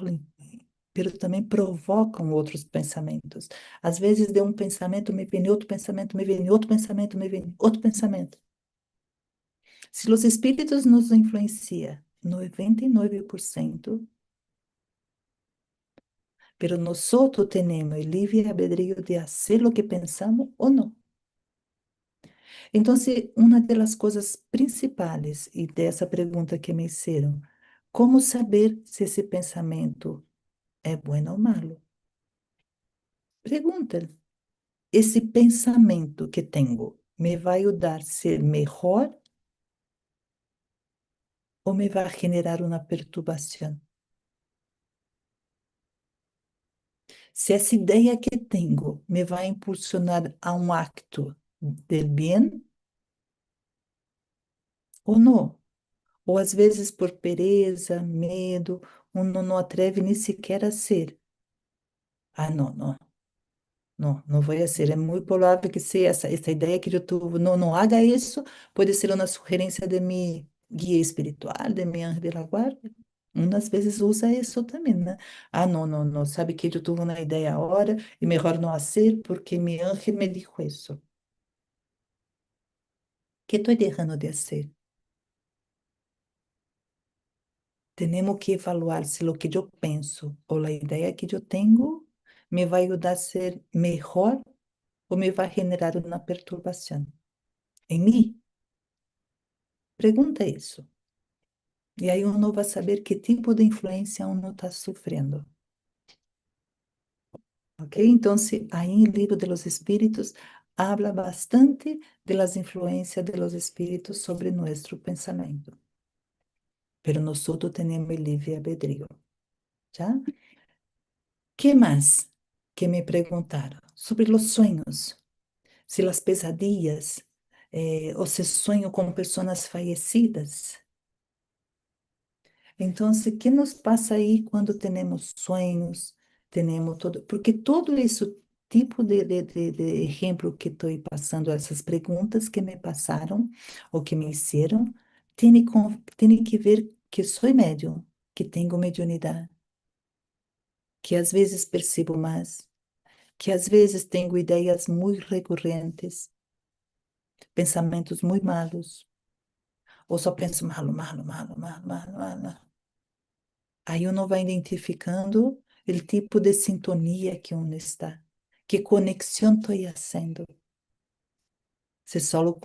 pero também provocam outros pensamentos. Às vezes de um pensamento me vem outro pensamento, me vem outro pensamento, me vem outro pensamento. Se os espíritos nos influenciam 99%, pero nosotros tenemos el libre albedrío de hacer lo que pensamos ou não. Então, uma das coisas principais, e dessa pergunta que me fizeram, como saber se esse pensamento é bueno ou malo? Pergunta. Esse pensamento que tenho me vai ajudar a ser melhor ou me vai generar uma perturbação? Se essa ideia que tenho me vai impulsionar a um acto del bem ou não? Ou às vezes por pereza, medo, não atreve nem sequer a ser. Ah, não, não. Não, não vou ser. É muito provável que se essa ideia que eu tuve, não haga isso, pode ser uma sugerência de mi guia espiritual, de mi anjo de la guarda. Umas vezes usa isso também, né? Ah, não, não, não. Sabe que eu tive uma ideia agora e melhor não fazer porque mi ángel me dijo isso. Que estou deixando de fazer? Temos que evaluar se o que eu penso ou a ideia que eu tenho me vai ajudar a ser melhor ou me vai generar uma perturbação em mim. Pergunta isso. E aí uno vai saber que tipo de influência uno está sofrendo, ¿ok? Então, aí em Livro de los Espíritos, habla bastante de las influencias de los espíritus sobre nuestro pensamento. Pero nosotros tenemos el libre albedrío, ¿ya? ¿Qué más que me preguntaron? Sobre los sueños, si las pesadillas, o se sueño con personas fallecidas. Então, o que nos passa aí quando temos sonhos, temos todo, porque todo esse tipo de exemplo que estou passando, essas perguntas que me passaram ou que me fizeram, tem que ver que sou médium, que tenho mediunidade, que às vezes percebo mais, que às vezes tenho ideias muito recorrentes, pensamentos muito malos, ou só penso malo, malo, malo, malo, malo, malo. Aí uno vai identificando o tipo de sintonia que uno está, que conexão estou fazendo. Se solo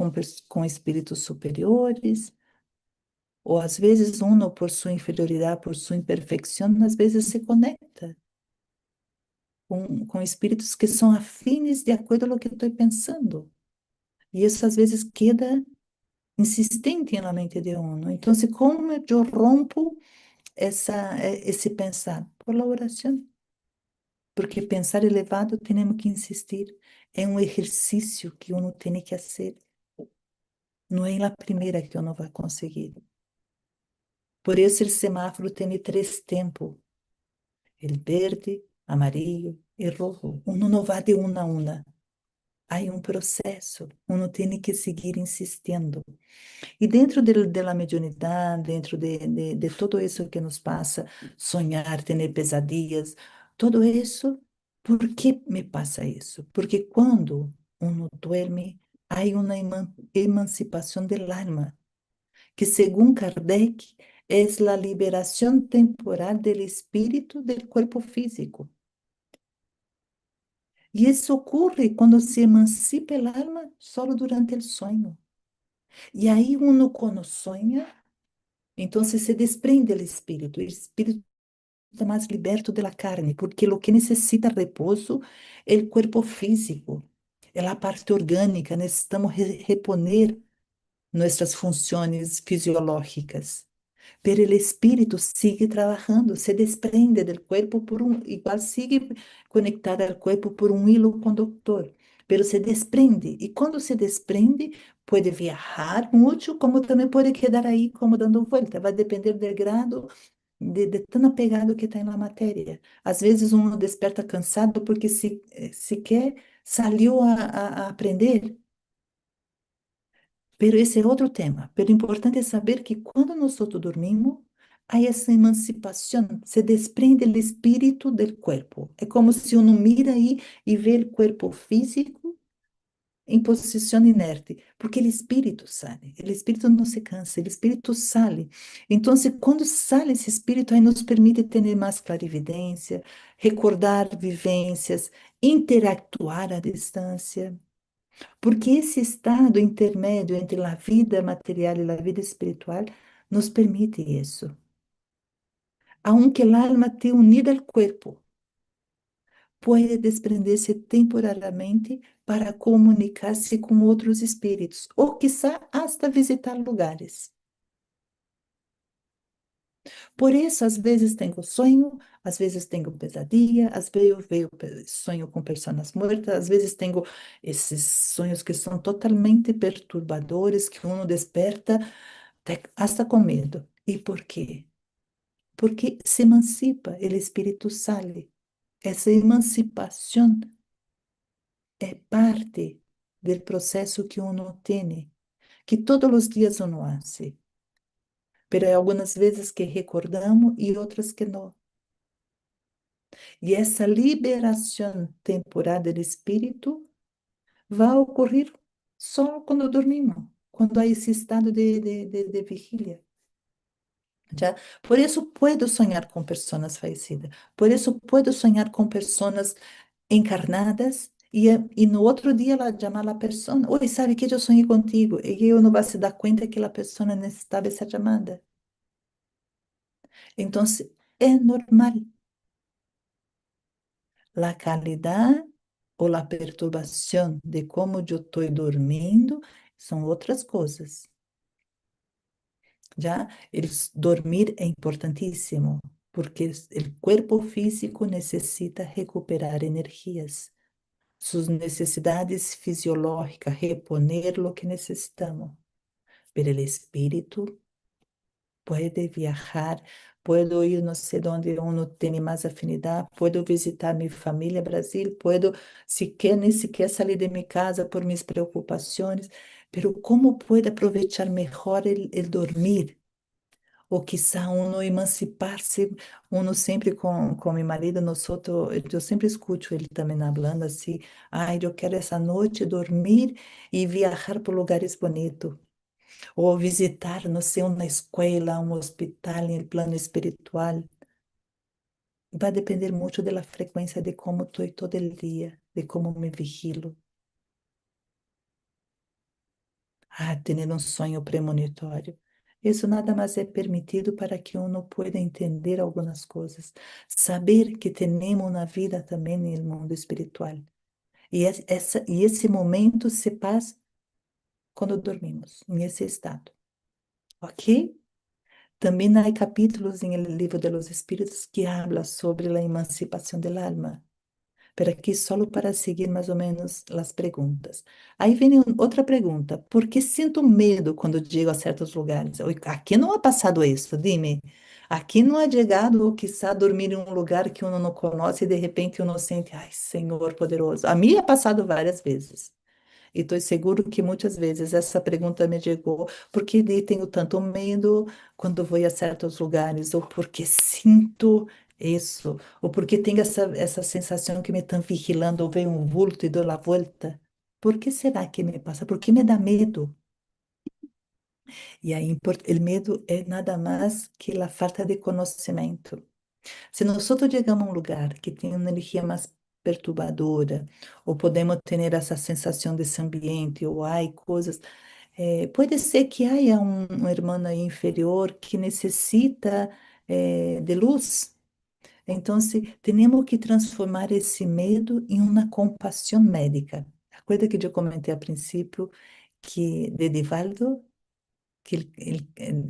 com espíritos superiores, ou às vezes uno, por sua inferioridade, por sua imperfeição, às vezes se conecta com espíritos que são afines de acordo com o que estou pensando. E isso às vezes queda insistente na mente de uno. Então, como eu rompo esse pensar? Por la oração. Porque pensar elevado temos que insistir. É um exercício que uno tem que fazer. Não é na primeira que uno vai conseguir. Por isso, o semáforo tem três tempos: el verde, amarillo e rojo. Uno não vai de uma a uma. Há um processo. Uno tem que seguir insistindo. E dentro da mediunidade, dentro de tudo isso que nos passa, sonhar, ter pesadillas, tudo isso, por que me passa isso? Porque quando uno duerme, há uma emancipação do alma, que segundo Kardec, é a liberação temporal do espírito do corpo físico. E isso ocorre quando se emancipa o alma só durante o sonho. E aí uno, quando sonha, então se desprende o espírito está mais liberto da carne, porque o que necessita repouso é o corpo físico, é a parte orgânica, necessitamos reponer nossas funções fisiológicas. Pero o espírito sigue trabalhando, se desprende do corpo igual sigue conectado ao corpo por um hilo condutor, pero se desprende, e quando se desprende, pode viajar muito, como também pode quedar aí como dando volta, vai depender do grado de tão apegado que está na matéria. Às vezes um desperta cansado porque sequer saiu a aprender. Pero esse é outro tema. Pero o importante é saber que quando nós dormimos, há essa emancipação, se desprende o espírito do corpo. É como se uno mira aí e vê o corpo físico em posição inerte, porque o espírito sai, o espírito não se cansa, o espírito sai. Então, quando sai esse espírito, aí nos permite ter mais clarividência, recordar vivências, interactuar à distância, porque esse estado intermédio entre a vida material e a vida espiritual nos permite isso. Aunque el alma esté unida al cuerpo, puede desprenderse temporariamente para comunicar-se com outros espíritos, ou quizá hasta visitar lugares. Por isso, às vezes tenho sonho, às vezes tenho pesadilla, às vezes eu sonho com pessoas mortas, às vezes tenho esses sonhos que são totalmente perturbadores, que uno desperta hasta com medo. E por quê? Porque se emancipa, o espírito sale. Essa emancipação é parte do processo que uno tem, que todos os dias uno hace. Pero hay algunas veces que recordamos y otras que no. E essa liberação temporal do espírito vai ocorrer só quando dormimos, quando há esse estado de vigília. Já? Por isso, puedo sonhar com pessoas falecidas. Por isso, puedo sonhar com pessoas encarnadas e no outro dia ela chamar a pessoa, oi, sabe que eu sonhei contigo? E eu não vai se dar conta que a pessoa necessitava essa chamada. Então, é normal. La calidad ou la perturbação de como eu estou dormindo são outras coisas. Já dormir é importantíssimo, porque o corpo físico necessita recuperar energias, suas necessidades fisiológicas, reponer o que necessitamos. Pero o espírito pode viajar, puedo ir não sei onde uno tem mais afinidade, puedo visitar minha família Brasil, puedo sequer nem sequer sair de minha casa por minhas preocupações, pero como puedo aproveitar melhor el dormir? Ou quizá uno emancipar-se, uno sempre com meu marido, nós eu sempre escuto ele também falando assim, ai, eu quero essa noite dormir e viajar por lugares bonitos ou visitar, não sei, uma escola, um hospital em plano espiritual. Vai depender muito da frequência de como estou todo o dia, de como me vigilo. Ah, ter um sonho premonitório. Isso nada mais é permitido para que uno pueda entender algumas coisas, saber que temos uma vida também no mundo espiritual. E esse momento se passa quando dormimos, nesse estado, ok? Também há capítulos no livro de los Espíritos que habla sobre a emancipação del alma. Pero aqui só para seguir mais ou menos as perguntas. Aí vem outra pergunta. ¿Por que sinto medo quando chego a certos lugares? Aqui não ha passado isso, dime. Aqui não ha chegado, ou quizá dormir em um lugar que uno não conhece e de repente uno sente, ai, Senhor poderoso. A mim ha passado várias vezes. E estou seguro que muitas vezes essa pergunta me chegou, por que tenho tanto medo quando vou a certos lugares? Ou porque sinto isso? Ou porque tenho essa sensação que me estão vigilando, ou vem um vulto e dou a volta? Por que será que me passa? Por que me dá medo? E aí, o medo é nada mais que a falta de conhecimento. Se nós chegamos a um lugar que tem uma energia mais perturbadora, ou podemos ter essa sensação desse ambiente, ou há coisas, pode ser que haja um irmão aí inferior que necessita de luz. Então, temos que transformar esse medo em uma compaixão médica. A coisa que eu comentei a princípio, que de Divaldo, que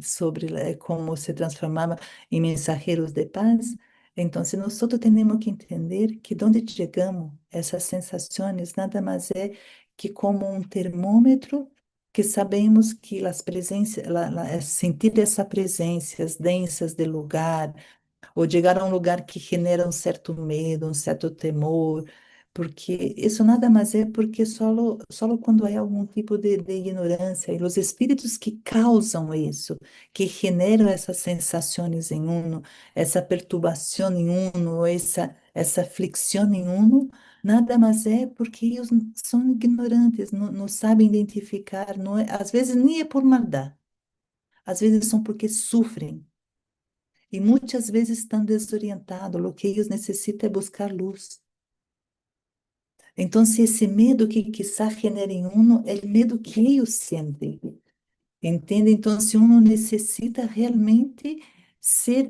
sobre como se transformava em mensageiros de paz. Então, se nós temos que entender que onde chegamos, essas sensações nada mais é que como um termômetro que sabemos que as presenças, sentir essa presenças densas do lugar, ou chegar a um lugar que genera um certo medo, um certo temor, porque isso nada mais é porque só quando há algum tipo de ignorância, e os espíritos que causam isso, que generam essas sensações em uno, essa perturbação em uno, essa aflição em uno, nada mais é porque eles são ignorantes, não sabem identificar, não é, às vezes nem é por maldade, às vezes são porque sofrem. E muitas vezes estão desorientados, o que eles necessitam é buscar luz. Então, se esse medo que quizá genera em uno é o medo que eles sentem, entende? Então, se uno necessita realmente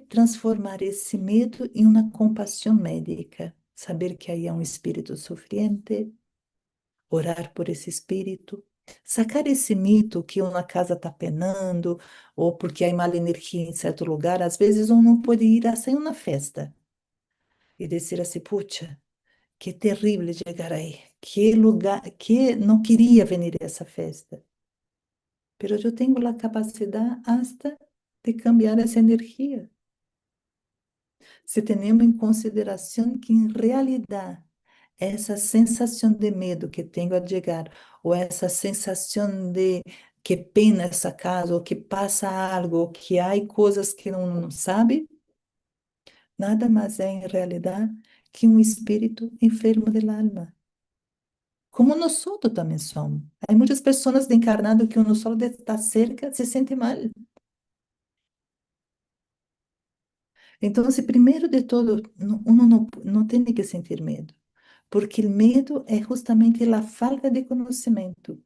transformar esse medo em uma compaixão médica, saber que aí há um espírito sofrente, orar por esse espírito, Sacar esse mito que uma casa está penando, ou porque há má energia em certo lugar, às vezes um não pode ir a sair uma festa e dizer assim, puxa, que terrível chegar aí, que lugar, que não queria vir a essa festa, pero eu tenho a capacidade hasta de cambiar essa energia. Se temos em consideração que, em realidade, essa sensação de medo que tenho a chegar, ou essa sensação de que pena essa casa, ou que passa algo, ou que há coisas que não sabe, nada mais é, em realidade, que um espírito enfermo da alma. Como nós outros também somos. Há muitas pessoas encarnadas que uno só de estar cerca se sente mal. Então, se primeiro de todo, uno não tem que sentir medo, porque o medo é justamente a falta de conhecimento.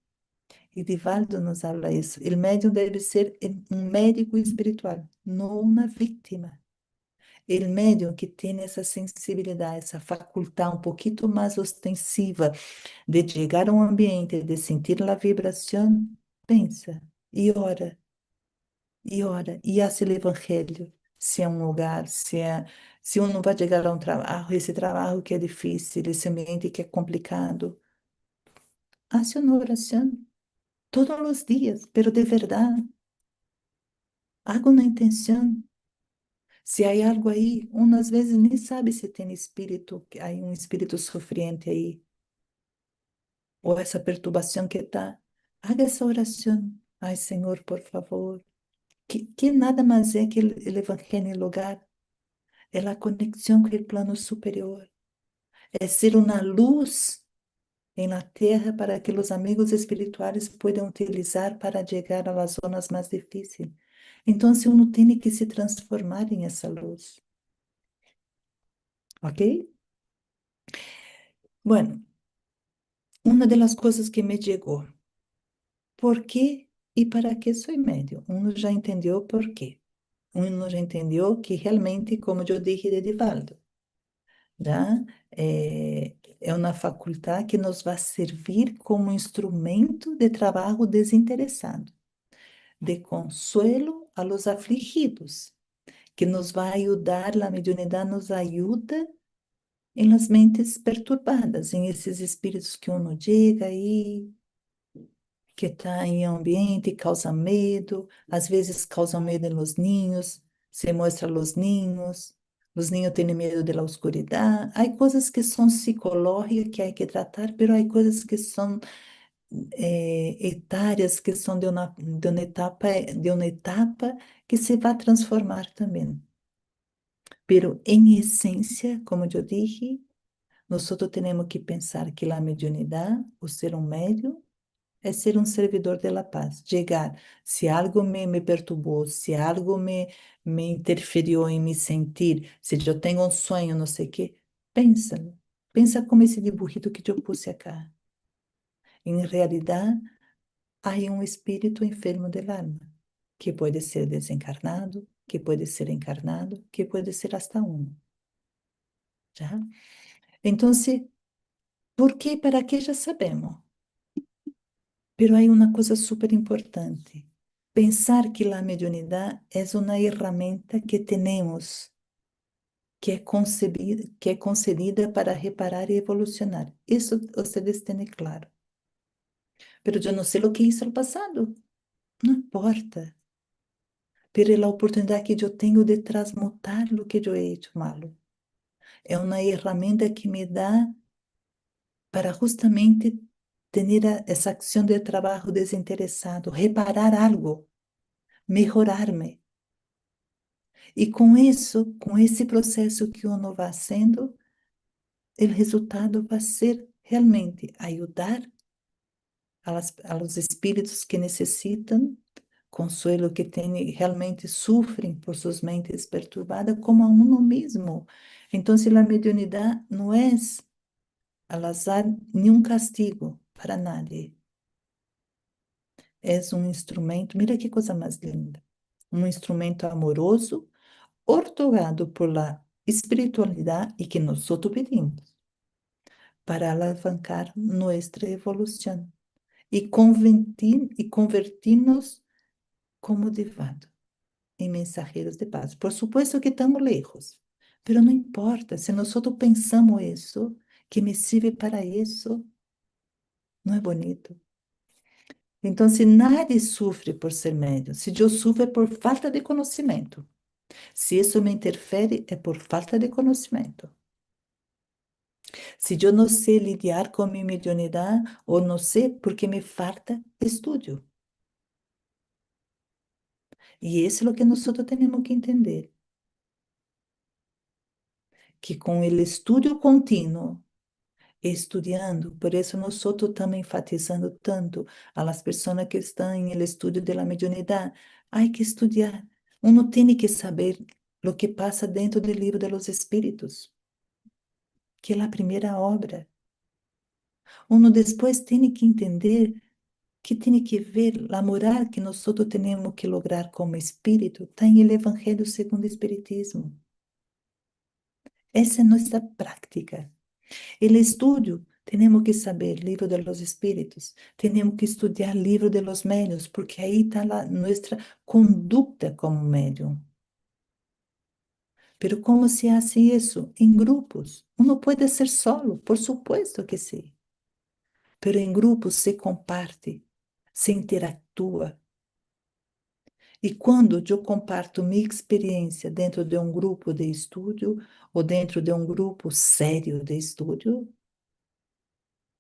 E Divaldo nos habla isso. O médium deve ser um médico espiritual, não uma vítima. O médium que tem essa sensibilidade, essa faculdade um pouquinho mais ostensiva de chegar a um ambiente, de sentir a vibração, pensa e ora, e hace o evangelho. Se é um lugar, se um não vai chegar a um trabalho, esse trabalho que é difícil, esse ambiente que é complicado, hace uma oração todos os dias, pero de verdade. Haga uma intenção. Se há algo aí, umas vezes nem sabe se tem espírito, que há um espírito sofrente aí, ou essa perturbação que está. Haga essa oração. Ai, Senhor, por favor. Que nada mais é que o Evangelho em lugar. É a conexão com o plano superior. É ser uma luz em la terra para que os amigos espirituais possam utilizar para chegar às zonas mais difíceis. Então, se uno tem que se transformar em essa luz. ¿Ok? Bueno, una de las cosas que me llegó, ¿por qué y para qué soy médium? Uno já entendeu por quê. Uno já entendeu que realmente, como eu dije de Divaldo, já é uma faculdade que nos vai servir como instrumento de trabalho desinteressado, de consuelo a los afligidos, que nos vai ajudar, a mediunidade nos ajuda em las mentes perturbadas, em esses espíritos que uno chega aí, que está em ambiente, causa medo, às vezes causa medo nos ninhos, se mostra os ninhos têm medo da oscuridade. Há coisas que são psicológicas que há que tratar, mas há coisas que são etárias, que são de uma etapa que se vai transformar também. Pero em essência, como eu disse, nós temos que pensar que a mediunidade, o ser um médium, é ser um servidor de la paz. Chegar, se algo me perturbou, se algo me interferiu em me sentir, se eu tenho um sonho, não sei o quê, pensa. Pensa como esse dibujito que eu pus acá. Em realidade, há um espírito enfermo del alma, que pode ser desencarnado, que pode ser encarnado, que pode ser hasta um. Já? Então, por quê? Para que já sabemos. Pero hay una cosa súper importante. Pensar que la mediunidad es una herramienta que tenemos, que é concedida para reparar e evolucionar. Isso vocês têm claro. Pero eu não sei o que hice no passado. Não importa. Pero é a oportunidade que eu tenho de transmutar o que eu he hecho malo. É uma herramienta que me dá para justamente ter essa ação de trabalho desinteressado, reparar algo, melhorar-me. E com isso, com esse processo que uno vai sendo, o resultado vai ser realmente ajudar aos espíritos que necessitam consuelo, que tem, realmente sofrem por suas mentes perturbadas, como a uno mesmo. Então, a mediunidade não é al azar nenhum castigo para nadie. É um instrumento, mira que coisa mais linda, um instrumento amoroso otorgado por la espiritualidade e que nós pedimos para alavancar nossa evolução. e convertir-nos como de fato em mensageiros de paz. Por supuesto que estamos lejos, pero não importa, se nós pensamos isso, que me sirve para isso, não é bonito? Então, se nadie sofre por ser médium, se eu sofro é por falta de conhecimento. Se isso me interfere, é por falta de conhecimento. Se eu não sei lidar com minha mediunidade, ou não sei, porque me falta estudo. E isso é o que nós temos que entender, que com o estudo contínuo, estudando, por isso nós estamos enfatizando tanto a las pessoas que estão em el estudo de la mediunidade, há que estudar. Uno tem que saber o que passa dentro do livro de los espíritos, que é a primeira obra. Uno depois tem que entender que tem que ver a moral que nós temos que lograr como espírito, está em el Evangelho segundo o Espiritismo. Essa é nossa prática. El estudio, temos que saber livro de los espíritos, temos que estudar livro de los médiuns, porque aí está nossa conduta como médium. Pero como se hace isso? Em grupos. Uno pode ser solo, por supuesto que sim. Pero em grupos se comparte, se interactua. E quando eu comparto minha experiência dentro de um grupo de estudo, ou dentro de um grupo sério de estudo,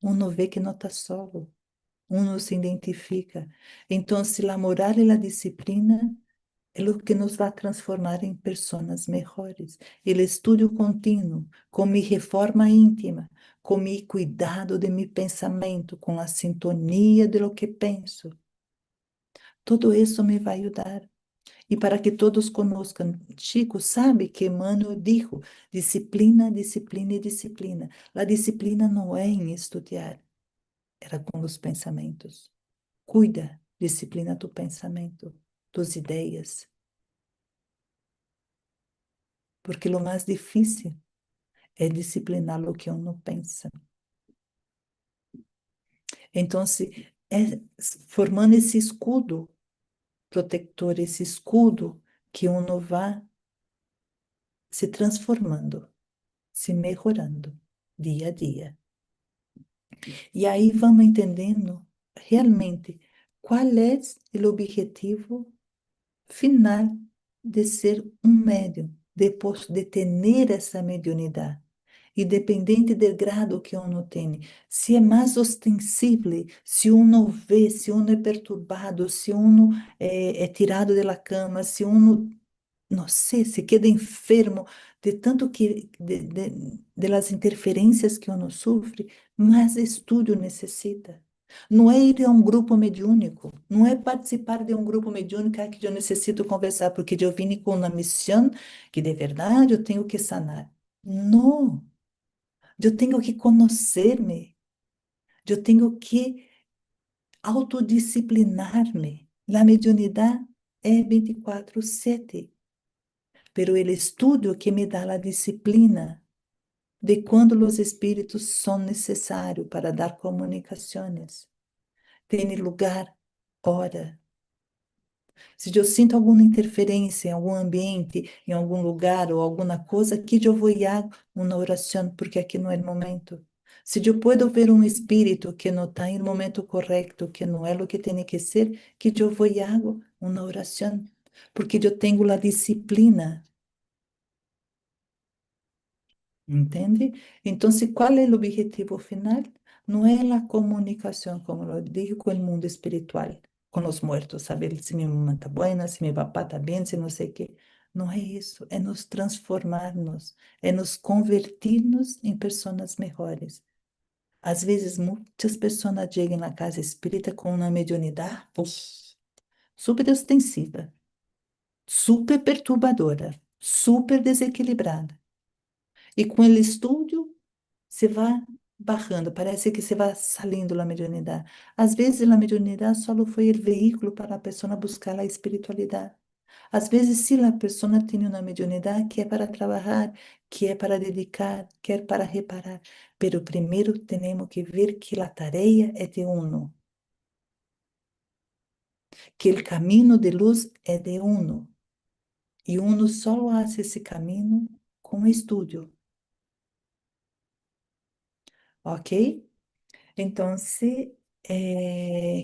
uno vê que não está solo. Uno se identifica. Então, se a moral e a disciplina é o que nos vai transformar em pessoas melhores. O estudo contínuo, com minha reforma íntima, com meu cuidado de meu pensamento, com a sintonia de lo que penso. Tudo isso me vai ajudar. E para que todos conozcam, Chico sabe que Emmanuel dijo, disciplina, disciplina e disciplina. A disciplina não é em estudar, era com os pensamentos. Cuida, disciplina tu pensamento, tus ideias, porque o mais difícil é disciplinar o que uno pensa. Então, é formando esse escudo protetor, esse escudo que uno vai se transformando, se melhorando dia a dia. E aí vamos entendendo realmente qual é o objetivo final de ser um médium, de ter essa mediunidade, independente do grado que uno tem. Se é mais ostensible, se uno vê, se uno é perturbado, se uno é tirado da cama, se uno, não sei, se queda enfermo de tanto que de las interferências que uno sofre, mais estudo necessita. Não é ir a um grupo mediúnico, não é participar de um grupo mediúnico que eu necessito conversar, porque eu vim com uma missão que de verdade eu tenho que sanar. Não, eu tenho que conhecer-me, eu tenho que autodisciplinar-me. A mediunidade é 24/7, pero o estudo que me dá a disciplina de quando os espíritos são necessários para dar comunicações. Tem lugar, hora. Se eu sinto alguma interferência em algum ambiente, em algum lugar ou alguma coisa, aqui eu vou ir uma oração, porque aqui não é o momento. Se eu puedo ver um espírito que não está no momento correto, que não é o que tem que ser, que eu vou ir uma oração, porque eu tenho a disciplina. Entende? Então, qual é o objetivo final? Não é a comunicação, como eu digo, com o mundo espiritual, com os mortos, saber se minha mamãe está boa, se meu papá está bem, se não sei o quê. Não é isso, é nos transformarmos, é nos convertirmos em pessoas melhores. Às vezes, muitas pessoas chegam na casa espírita com uma mediunidade super ostensiva, super perturbadora, super desequilibrada. E com o estudo, você vai barrando, parece que você vai saindo da mediunidade. Às vezes, a mediunidade só foi o veículo para a pessoa buscar a espiritualidade. Às vezes, se a pessoa tem uma mediunidade que é para trabalhar, que é para dedicar, que é para reparar. Pero primeiro temos que ver que a tarefa é de uno. que o caminho de luz é de uno, e uno só faz esse caminho com estudo, ok? Então,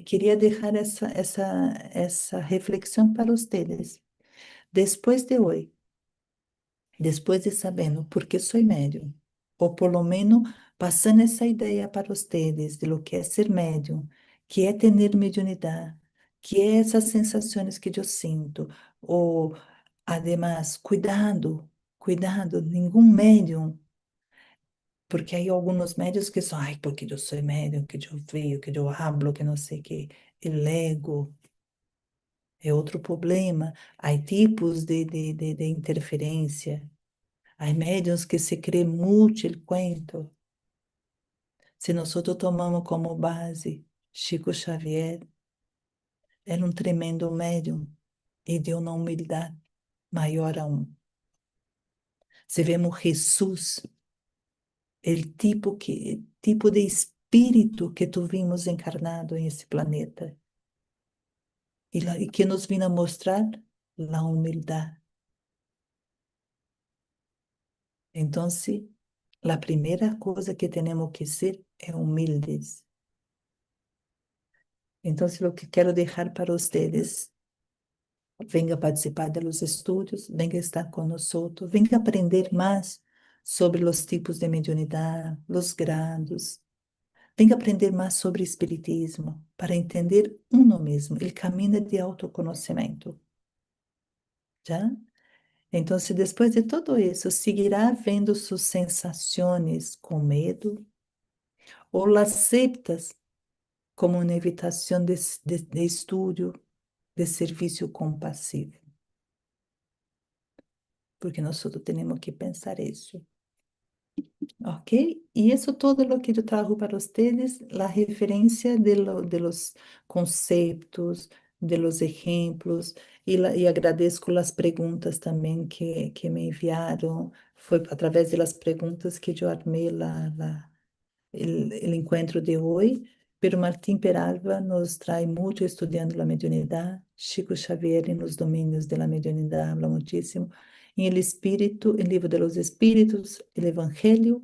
queria deixar essa reflexão para vocês. Depois de hoje, depois de sabendo por que sou médium, ou por lo menos passando essa ideia para vocês de lo que é ser médium, que é ter mediunidade, que é essas sensações que eu sinto, ou, además, cuidado, cuidado, nenhum médium, porque hay algunos médios que são, ai, porque eu sou médium, que eu vejo, que eu hablo, que não sei o que, el ego é outro problema. Há tipos de interferência. Há médiuns que se crê muito el cuento. Se nós tomamos como base Chico Xavier, era um tremendo médium e deu uma humildade maior aún. Se vemos Jesus, tipo de espírito que tuvimos encarnado em esse planeta e que nos vino a mostrar a humildade. Então, a primeira coisa que temos que ser é humildes. Então, o que quero deixar para vocês, venga participar dos estudos, venga estar conosco, venga aprender mais sobre os tipos de mediunidade, os grados, venga aprender mais sobre espiritismo, para entender uno mesmo, o caminho de autoconhecimento, já? Então, se depois de tudo isso, seguirá vendo suas sensações com medo, ou las aceptas como uma evitação de estudo, de serviço compassivo. Porque nós temos que pensar isso, ok? E isso todo o que eu trago para vocês, a referência de los conceitos, de los exemplos, e agradeço as perguntas também que me enviaram. Foi através das perguntas que eu armei el encuentro de hoy, pero Martín Peralva nos trae mucho estudiando la mediunidad. Chico Xavier en los dominios de la mediunidad habla muchísimo. En el espíritu, el libro de los espíritus, el evangelio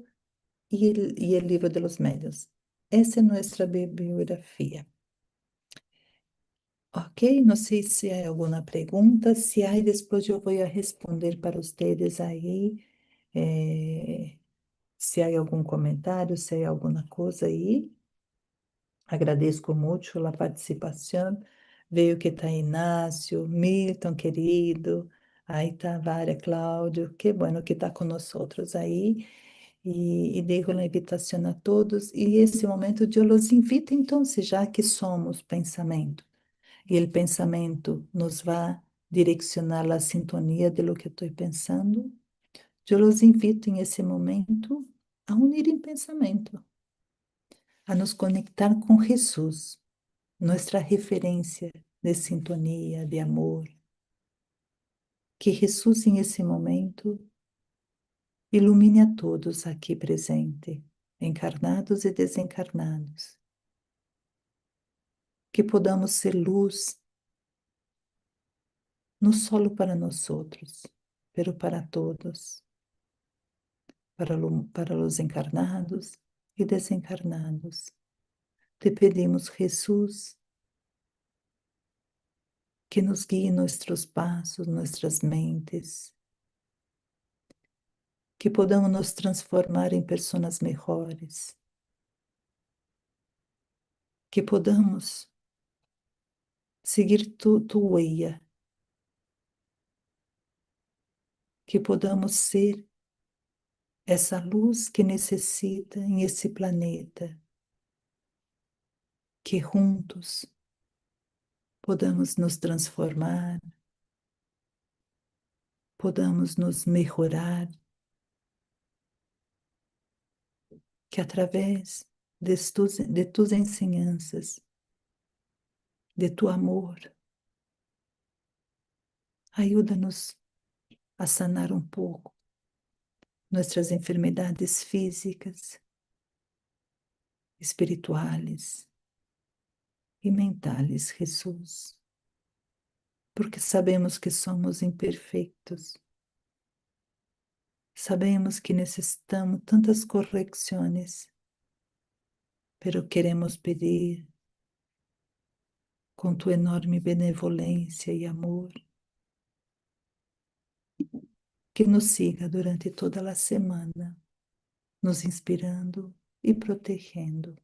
y el libro de los medios. Essa é nuestra bibliografia. Ok, não sei se há alguma pergunta. Se há, depois eu vou responder para vocês aí. Se há algum comentário, se há alguma coisa aí. Agradeço muito a participação. Veio que está Inácio, Milton, querido. Aí está Vária, Cláudio. Que bueno que está conosco aí. E deixo a invitação a todos. E esse momento eu los invito, então, já que somos pensamento, e o pensamento nos vai direcionar a sintonia de lo que estou pensando, eu los invito em esse momento a unir em pensamento, a nos conectar com Jesus, nossa referência de sintonia, de amor. Que Jesus, em esse momento, ilumine a todos aqui presentes, encarnados e desencarnados. Que podamos ser luz, não só para nós outros, pero para todos, para os encarnados e desencarnados. Te pedimos, Jesus, que nos guie nossos passos, nossas mentes, que podamos nos transformar em pessoas melhores, que podamos seguir tu huella, que podamos ser essa luz que necessita em esse planeta, que juntos podamos nos transformar, podamos nos melhorar, que através de tus ensinanças, de tu amor, ajuda-nos a sanar um pouco nossas enfermidades físicas, espirituais e mentais, Jesus. porque sabemos que somos imperfeitos, sabemos que necessitamos tantas correções, pero queremos pedir com tua enorme benevolência e amor que nos siga durante toda a semana, nos inspirando e protegendo.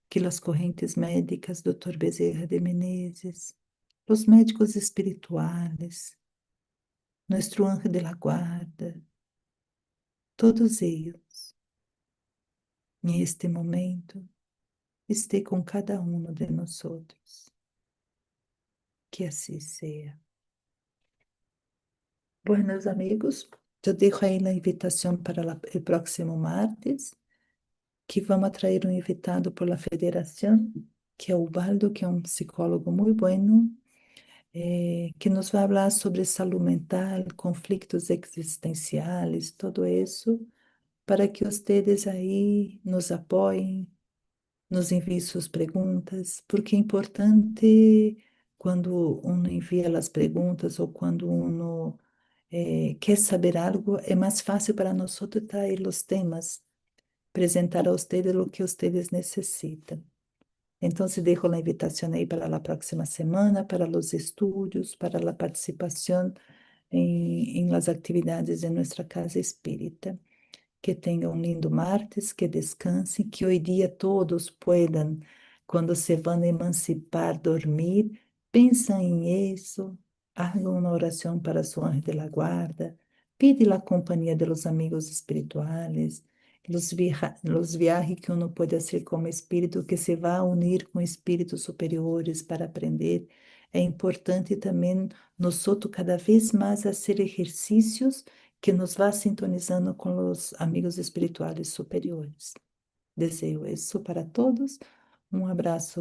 Que as correntes médicas, Dr. Bezerra de Menezes, os médicos espirituais, nosso anjo de la guarda, todos eles, neste momento, esteja com cada um de nós outros. Que assim seja. Buenos amigos, eu deixo aí a invitação para o próximo martes, que vamos trazer um invitado por la federação, que é o Baldo, que é um psicólogo muito bueno, que nos vai falar sobre saúde mental, conflitos existenciais, tudo isso, para que vocês aí nos apoiem, nos enviem suas perguntas, porque é importante quando uno envia as perguntas ou quando uno quer saber algo, é mais fácil para nós trazer os temas, apresentar a vocês o que vocês necessitam. Então, se deixo a invitação aí para a próxima semana, para os estudos, para a participação em las atividades de nossa casa espírita. Que tenham um lindo martes, que descansem, que hoje dia todos puedan, quando se vão emancipar, dormir, pensem em isso, hagam uma oração para su anjo de la guarda, pide a companhia de los amigos espirituales, los viajes que uno pode fazer como espírito, que se vá unir com espíritos superiores para aprender. É importante também nós cada vez mais fazer exercícios que nos vá sintonizando com os amigos espirituais superiores. Desejo isso para todos. Um abraço